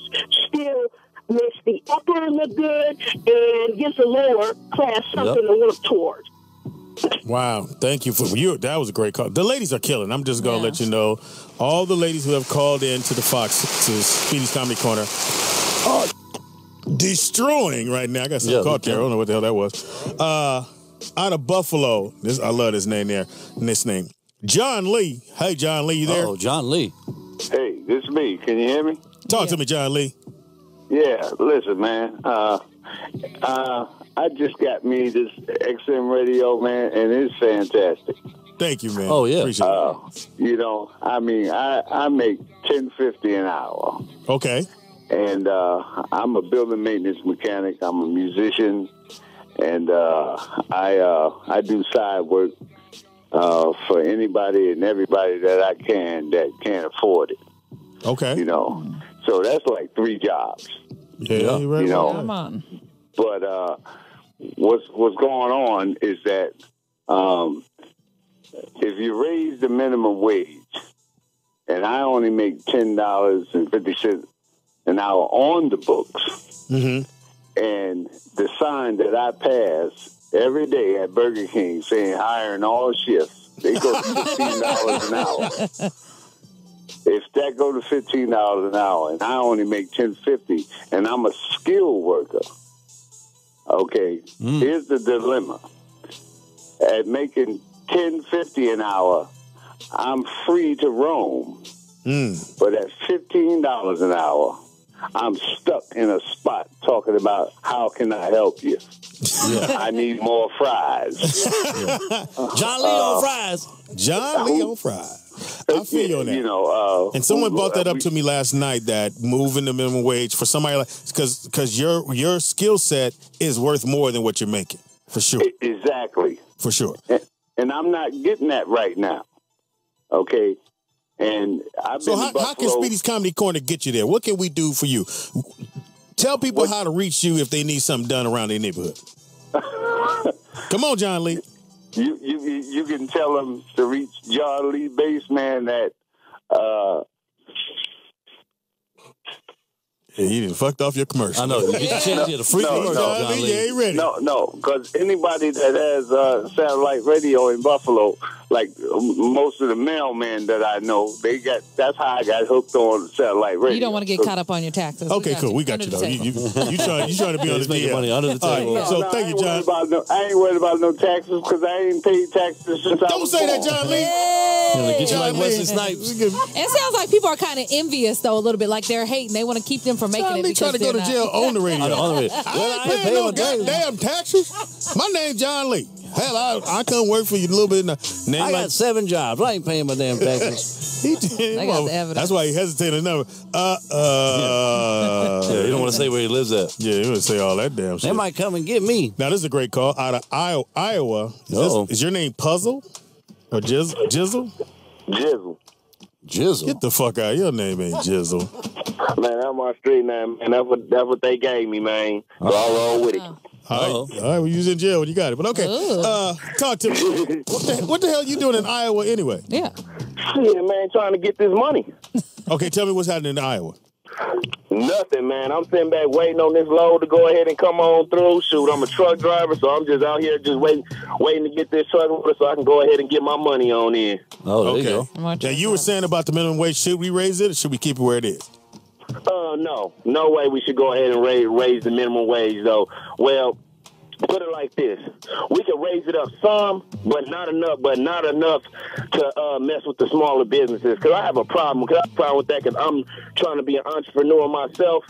still makes the upper look good and gives the lower class something to work towards. Wow, thank you for you. That was a great call. The ladies are killing. I'm just gonna let you know, all the ladies who have called in to the Speedy's Comedy Corner are destroying right now. I got some caught there. I don't know what the hell that was. Out of Buffalo, I love this name there. This name, John Lee. Hey, John Lee, you there? Oh, John Lee. Hey, this is me. Can you hear me? Talk to me, John Lee. Yeah, listen, man. I just got me this XM radio, man, and it's fantastic. Thank you, man. Oh, yeah. Appreciate it. I make $10.50 an hour. Okay. And I'm a building maintenance mechanic. I'm a musician, and I do side work for anybody and everybody that can't afford it. Okay. So that's like 3 jobs. Yeah, you're right. Come on. But what's going on is that if you raise the minimum wage, and I only make $10.50 an hour on the books, and the sign that I pass every day at Burger King saying hiring all shifts, they go to $15 an hour. If that go to $15 an hour, and I only make $10.50, and I'm a skilled worker. Okay, here's the dilemma. At making $10.50 an hour, I'm free to roam. But at $15 an hour, I'm stuck in a spot talking about how can I help you? I need more fries. John Lee on fries. John Lee on fries. I feel you on that. And someone brought that up to me last night, that moving the minimum wage for somebody like, because your skill set is worth more than what you're making, for sure. Exactly. For sure. And I'm not getting that right now. Okay. And I've been in Buffalo. How can Speedy's Comedy Corner get you there? What can we do for you? Tell people how to reach you if they need something done around their neighborhood. Come on, John Lee. You can tell them to reach John Lee Baseman at Yeah, you done fucked off your commercial. I know. You get the chance to free commercial, John Lee. You ain't ready. No, because anybody that has satellite radio in Buffalo, like most of the mailmen that I know, that's how I got hooked on satellite radio. You don't want to get caught up on your taxes. Okay, cool. We got you, though. You trying to be on the making money under the table. Right, so thank you, John. I ain't worried about no taxes because I ain't paid taxes since I Don't was say born. that, John Lee. Get you like Wesley Snipes. It sounds like people are kind of envious, though, a little bit. Like they're hating. They want to keep them from making it because trying to go to jail on the radio. On the radio. I ain't paying no goddamn taxes. My name's John Lee. Hell, I come work for you a little bit. I got 7 jobs. I ain't paying my damn taxes. He did. I got the evidence. That's why he hesitated. Never. Yeah, you don't want to say where he lives at. Yeah, you want to say all that damn shit. They might come and get me. Now, this is a great call out of Iowa. Is your name Puzzle or Jizzle? Jizzle. Jizzle. Get the fuck out. Your name ain't Jizzle. Man, that's my street name, and that's what they gave me, man. So I roll with it. All right, well, you was in jail when you got it, but okay. Talk to me. What the hell you doing in Iowa anyway? Yeah. Shit, man, trying to get this money. Okay, tell me what's happening in Iowa. Nothing, man. I'm sitting back waiting on this load to go ahead and come on through. Shoot, I'm a truck driver, so I'm just out here just waiting to get this truck order so I can go ahead and get my money on in. Oh, there you go. Now, you were saying about the minimum wage. Should we raise it or should we keep it where it is? No way we should go ahead and raise the minimum wage, though. Well, put it like this: we can raise it up some, but not enough to mess with the smaller businesses. Because I have a problem. With that. Because I'm trying to be an entrepreneur myself,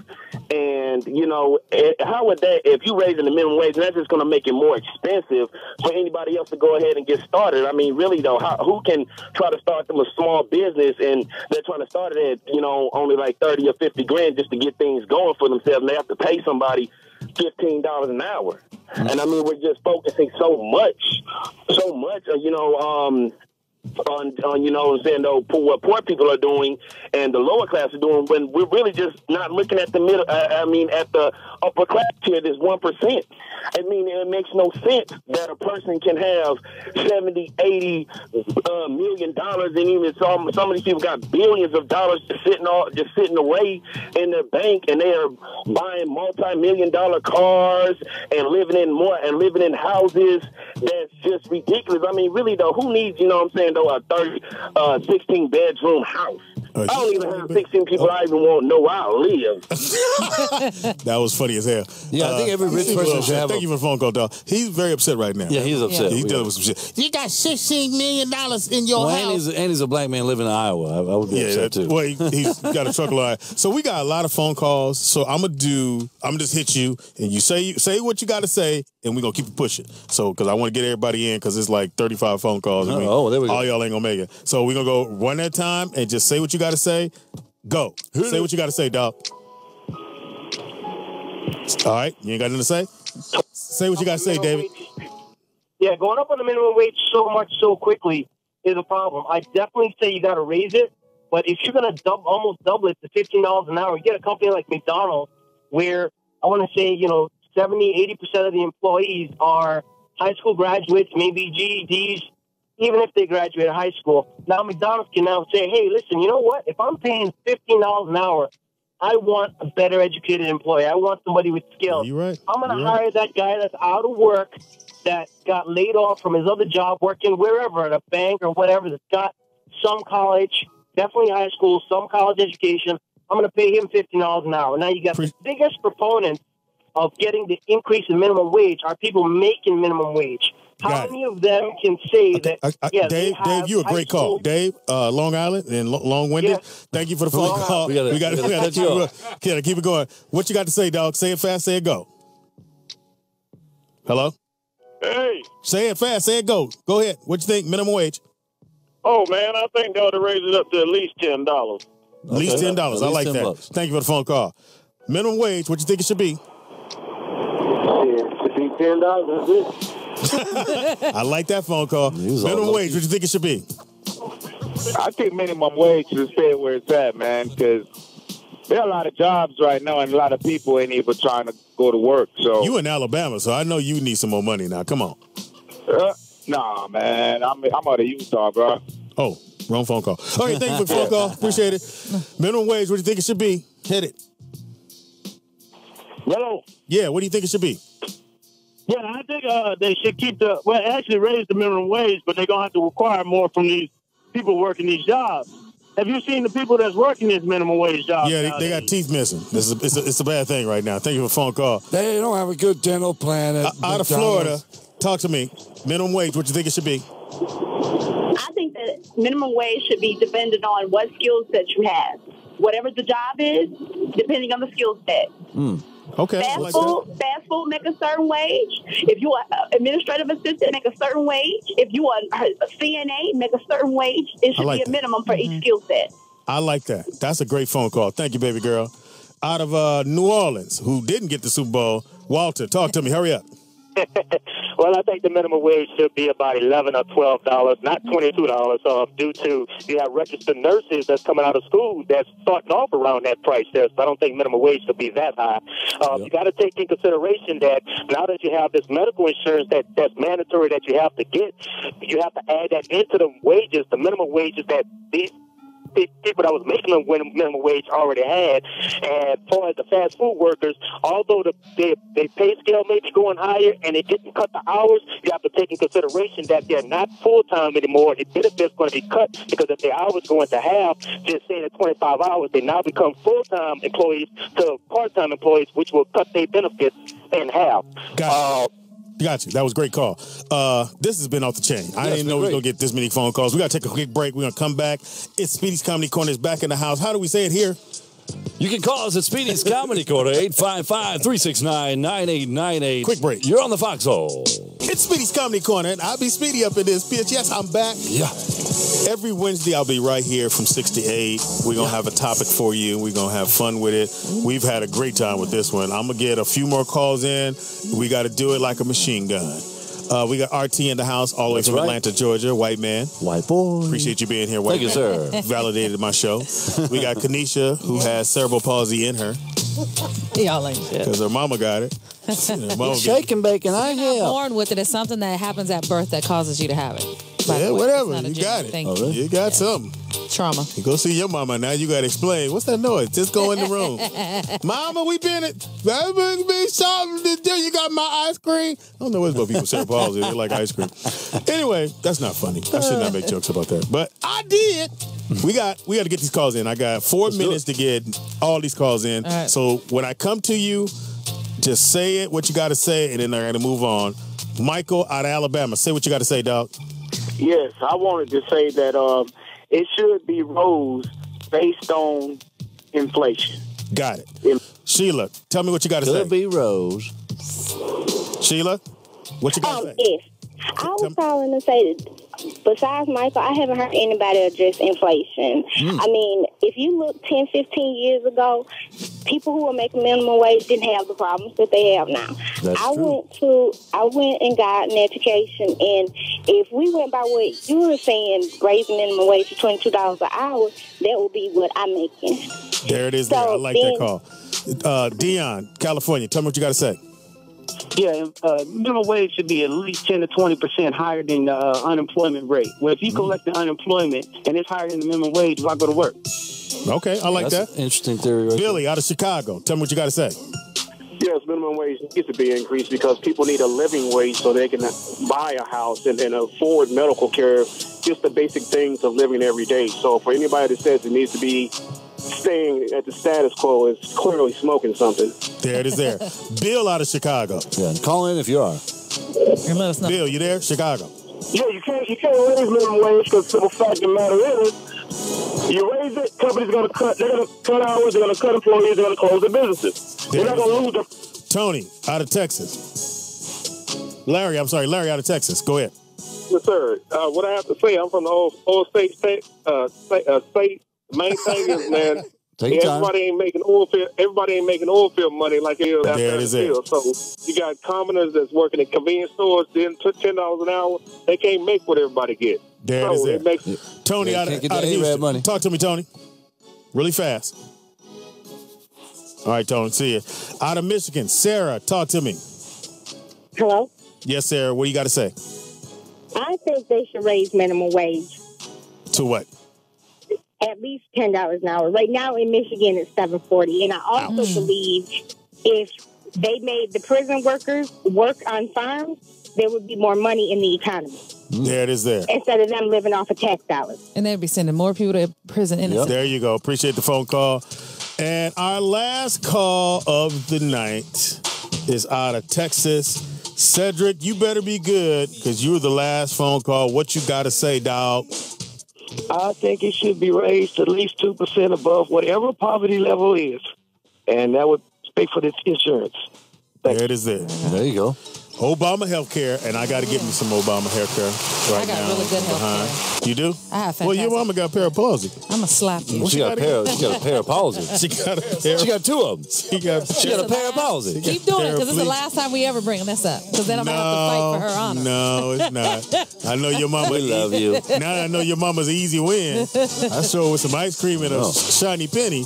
and how would that? If you raising the minimum wage, that's just going to make it more expensive for anybody else to go ahead and get started. I mean, really though, who can try to start them a small business and they're trying to start it at only like 30 or 50 grand just to get things going for themselves, and they have to pay somebody $15 an hour. And I mean, we're just focusing so much, on what I'm saying, though, what poor people are doing and the lower class are doing, when we're really just not looking at the middle, at the upper class tier, this 1%. I mean, it makes no sense that a person can have $70-80 million, and even some of these people got billions of dollars just sitting away in their bank, and they are buying multi-million-dollar cars and living in houses that's just ridiculous. I mean, really though, who needs, a 16-bedroom house? I don't even have 16 people I even won't know where I live. That was funny as hell. Yeah, I think every rich person should have. Thank you for the phone call, dog. He's very upset right now. Yeah, he's upset. He's dealing with some shit. You got $16 million in your house. And he's a black man living in Iowa. I would be upset too. Well, he's got a truckload. So we got a lot of phone calls. So I'm just hit you, and you say what you got to say, and we're gonna keep it pushing. So because I want to get everybody in, because it's like 35 phone calls. There we go. All y'all ain't gonna make it. So we're gonna go one at a time and just say what you got to say. Go. Say what you got to say, dog. All right, you ain't got nothing to say? Say what you got to say, David. Yeah, going up on the minimum wage so quickly is a problem. I definitely say you got to raise it, but if you're going to almost double it to $15 an hour, you get a company like McDonald's where I want to say, 70-80% of the employees are high school graduates, maybe GEDs, even if they graduate high school. Now McDonald's can now say, hey, listen, you know what? If I'm paying $15 an hour, I want a better educated employee. I want somebody with skills. You're right. I'm going to hire that guy that's out of work, that got laid off from his other job, working wherever, at a bank or whatever, that's got some college, definitely high school, some college education. I'm going to pay him $15 an hour. Now you got the biggest proponents of getting the increase in minimum wage are people making minimum wage. How many of them can say that? Dave, you a great call. Dave, Long Island and long-winded. Yes. Thank you for the phone call. We gotta keep it going. What you got to say, dog? Say it fast. Say it go. Hello. Hey. Say it fast. Say it go. Go ahead. What you think? Minimum wage? Oh man, I think they ought to raise it up to at least $10. At least $10. I like that. Bucks. Thank you for the phone call. Minimum wage. What you think it should be? It should be $10. That's it. I like that phone call. Minimum wage, what do you think it should be? I think minimum wage should stay where it's at, man, because there are a lot of jobs right now and a lot of people ain't even trying to go to work. So you in Alabama, so I know you need some more money now. Come on. Nah, man. I'm out of Utah, bro. Oh, wrong phone call. Okay, thank you for the phone call. Appreciate it. Minimum wage, what do you think it should be? Hit it. Hello. Yeah, what do you think it should be? Yeah, I think they should keep actually raise the minimum wage, but they're going to have to require more from these people working these jobs. Have you seen the people that's working these minimum wage jobs? Yeah, they got teeth missing. It's a bad thing right now. Thank you for the phone call. They don't have a good dental plan at out of Florida, talk to me. Minimum wage, what you think it should be? I think that minimum wage should be dependent on what skill set you have. Whatever the job is, depending on the skill set. Okay. Fast food make a certain wage. If you are administrative assistant, make a certain wage. If you are a CNA, make a certain wage. It should be a minimum for each skill set. I like that. That's a great phone call. Thank you, baby girl. Out of New Orleans, who didn't get the Super Bowl, Walter, talk to me. Hurry up. Well, I think the minimum wage should be about $11 or $12, not $22. Due to you have registered nurses that's coming out of school that's starting off around that price there. So I don't think minimum wage should be that high. You got to take in consideration that now that you have this medical insurance that's mandatory that you have to get, you have to add that into the wages, the minimum wages that these people that was making the minimum wage already had. And for the fast food workers, although the pay scale may be going higher and they didn't cut the hours, you have to take in consideration that they're not full-time anymore. The benefits going to be cut because if their hours going to half, just saying at 25 hours, they now become full-time employees to part-time employees, which will cut their benefits in half. Got you. That was a great call. This has been off the chain. I didn't know we were going to get this many phone calls. We got to take a quick break. We're going to come back. It's Speedy's Comedy Corner is back in the house. How do we say it here? You can call us at Speedy's Comedy Corner, 855-369-9898. Quick break. You're on the Foxxhole. It's Speedy's Comedy Corner, and I'll be Speedy up in this bitch. Yes, I'm back. Yeah. Every Wednesday, I'll be right here from 6 to 8. We're going to have a topic for you. We're going to have fun with it. We've had a great time with this one. I'm going to get a few more calls in. We got to do it like a machine gun. We got RT in the house, all the way from Atlanta, Georgia. White man. White boy. Appreciate you being here, white man. Thank you, sir. Validated my show. We got Kanisha, who has cerebral palsy in her. Y'all ain't shit. Because her mama got it. Shake and bake, and I You're not born with it. It's something that happens at birth that causes you to have it. Yeah, whatever. You got it. You got something. Trauma. You go see your mama. Now you got to explain. What's that noise? Just go in the room. Mama, we been at... You got my ice cream? I don't know what's about people with cerebral palsy. They like ice cream. Anyway, that's not funny. I should not make jokes about that. But I did. We got to get these calls in. I got 4 minutes to get all these calls in. All right. So when I come to you, just say it, what you got to say, and then I got to move on. Michael out of Alabama. Say what you got to say, dog. Yes, I wanted to say that it should be rose based on inflation. Got it. Sheila, tell me what you got to say. Could be rose. Sheila, what you got to say? Yes. I was calling to say that besides Michael, I haven't heard anybody address inflation. I mean, if you look 10, 15 years ago, people who were making minimum wage didn't have the problems that they have now. I went and got an education, and if we went by what you were saying, raising minimum wage to $22 an hour, that would be what I'm making. There it is. So I like that call. Dion, California, tell me what you got to say. Yeah, minimum wage should be at least 10 to 20% higher than the unemployment rate. Well, if you collect the unemployment and it's higher than the minimum wage, why go to work? Okay, I like That's that. An interesting theory. Right Billy out of Chicago, tell me what you got to say. Yes, minimum wage needs to be increased because people need a living wage so they can buy a house and afford medical care, just the basic things of living every day. So for anybody that says it needs to be staying at the status quo is clearly smoking something. There it is there. Bill out of Chicago. Yeah, call in if you are. And let us know. Bill, you there? Chicago. Yeah, you can't raise minimum wage because the simple fact of the matter is, you raise it, companies going to cut. They're going to cut hours. They're going to cut employees. They're going to close their businesses. They're not going to lose them. Tony out of Texas. Larry out of Texas. Go ahead. Yes, sir. What I have to say, I'm from the oil state. Main thing is, man, everybody ain't making oil field money like it is after the field. So you got commoners that's working at convenience stores, then $10 an hour. They can't make what everybody get. There it is. Tony out of Houston. Money. Talk to me, Tony. Really fast. All right, Tony. See you. Out of Michigan, Sarah, talk to me. Hello? Yes, Sarah. What do you got to say? I think they should raise minimum wage. To what? At least $10 an hour. Right now in Michigan, it's $7.40. And I also believe if they made the prison workers work on farms, there would be more money in the economy. There it is there. Instead of them living off of tax dollars. And they'd be sending more people to prison innocent. There you go. Appreciate the phone call. And our last call of the night is out of Texas. Cedric, you better be good because you were the last phone call. What you got to say, dog? I think it should be raised at least 2% above whatever poverty level is. And that would pay for this insurance. There it is there. There you go. Obama healthcare, and I got to give me some Obama healthcare right now. I got really good healthcare. You do? I have fantastic. Well, your mama got paraplegic. I'm going to slap you. She got a pair of palsy. She got two of them. She got a pair of palsy. Keep doing it because it's the last time we ever bring this up. Because then I'm going to have to fight for her honor. No, it's not. I know your mama. We love you. Now I know your mama's an easy win. I saw her with some ice cream and a shiny penny.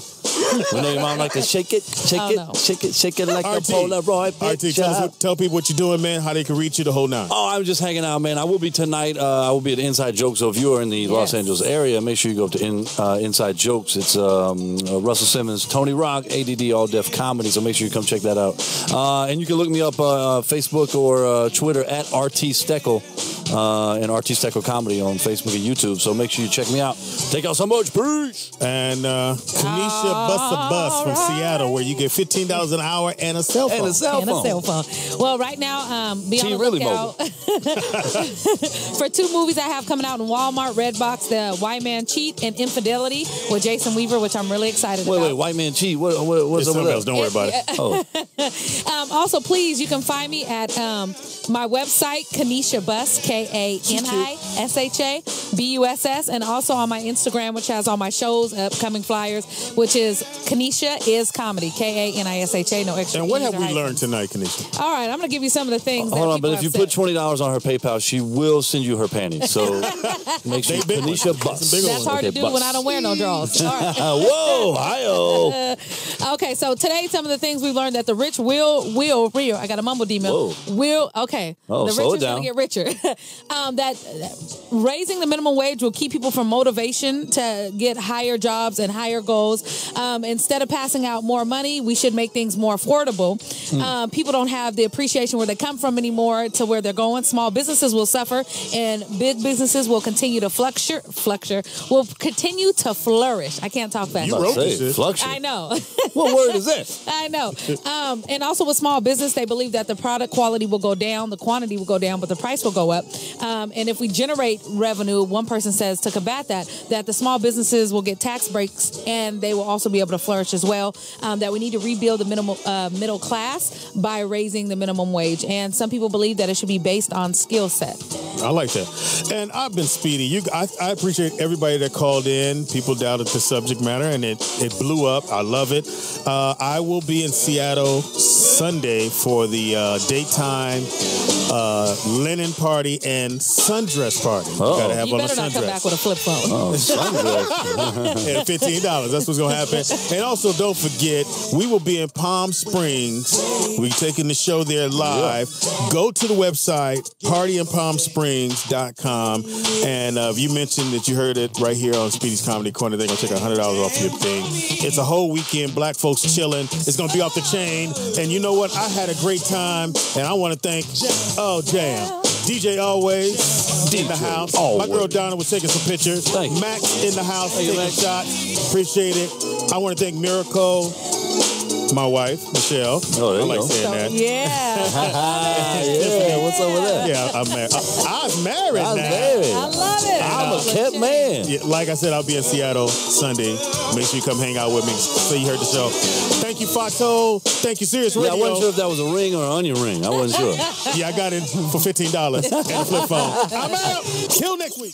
When your mom like to shake it like a Polaroid picture. Tell people what you're doing, man, how they can reach you the whole night. Oh, I'm just hanging out, man. I will be tonight. I will be at Inside Jokes. So if you are in the Los Angeles area, make sure you go to Inside Jokes. It's Russell Simmons, Tony Rock, ADD All Deaf Comedy. So make sure you come check that out. And you can look me up Facebook or Twitter at RT Steckle and RT Steckle Comedy on Facebook and YouTube. So make sure you check me out. Take out some much. Peace. And Kanisha Buss from Seattle, where you get $15 an hour and a cell phone. And a cell phone. Well, right now, be on the lookout for two movies I have coming out in Walmart, Redbox, The White Man Cheat and Infidelity with Jason Weaver, which I'm really excited about. Wait, White Man Cheat? What's up with that? Don't worry about it. Also, please, you can find me at my website, Kanisha Buss, KANISHA BUSS, and also on my Instagram, which has all my shows, upcoming flyers, which is Kanisha is Comedy, KANISHA, no extra. And what have we learned tonight, Kanisha? All right, I'm going to give you some of the things. Hold on, but if you put $20 on her PayPal, she will send you her panties. So make sure Kanisha Buss. That's hard to do when I don't wear no drawers. All right. Whoa, hi-oh. Okay, so today some of the things we've learned that the rich will, I got a mumble demon. Okay. Oh, the rich is going to get richer. That raising the minimum wage will keep people from motivation to get higher jobs and higher goals. Instead of passing out more money, we should make things more affordable. People don't have the appreciation where they come from anymore to where they're going. Small businesses will suffer, and big businesses will continue to flourish. I can't talk fast. You wrote this. I know. What word is this? I know. And also with small business, they believe that the product quality will go down, the quantity will go down, but the price will go up. And if we generate revenue, one person says to combat that the small businesses will get tax breaks and they will also be able to flourish as well. That we need to rebuild the middle class by raising the minimum wage. And some people believe that it should be based on skill set. I like that. And I've been Speedy. I appreciate everybody that called in. People doubted the subject matter, and it blew up. I love it. I will be in Seattle Sunday for the daytime linen party and sundress party. You gotta have you better not come back with a flip phone. Sundress. And $15. That's what's gonna happen. And also, don't forget, we will be in Palm Springs. We're taking the show there live. Go to the website, partyinpalmsprings.com. And if you mentioned that you heard it right here on Speedy's Comedy Corner, they're going to take $100 off your thing. It's a whole weekend. Black folks chilling. It's going to be off the chain. And you know what? I had a great time. And I want to thank, Jam. DJ Alwayz in the house. My girl Donna was taking some pictures. Max in the house taking shots. Appreciate it. I want to thank Miracle, my wife, Michelle. Oh, there I you like go. saying that. Yeah. Yeah, what's up with that? Yeah, I'm married. I was married now. I love it. I'm a kept man. Yeah, like I said, I'll be in Seattle Sunday. Make sure you come hang out with me so you heard the show. Thank you, Foxxhole. Thank you, Sirius Radio. I wasn't sure if that was a ring or an onion ring. I wasn't sure. Yeah, I got it for $15 and a flip phone. I'm out. Till next week.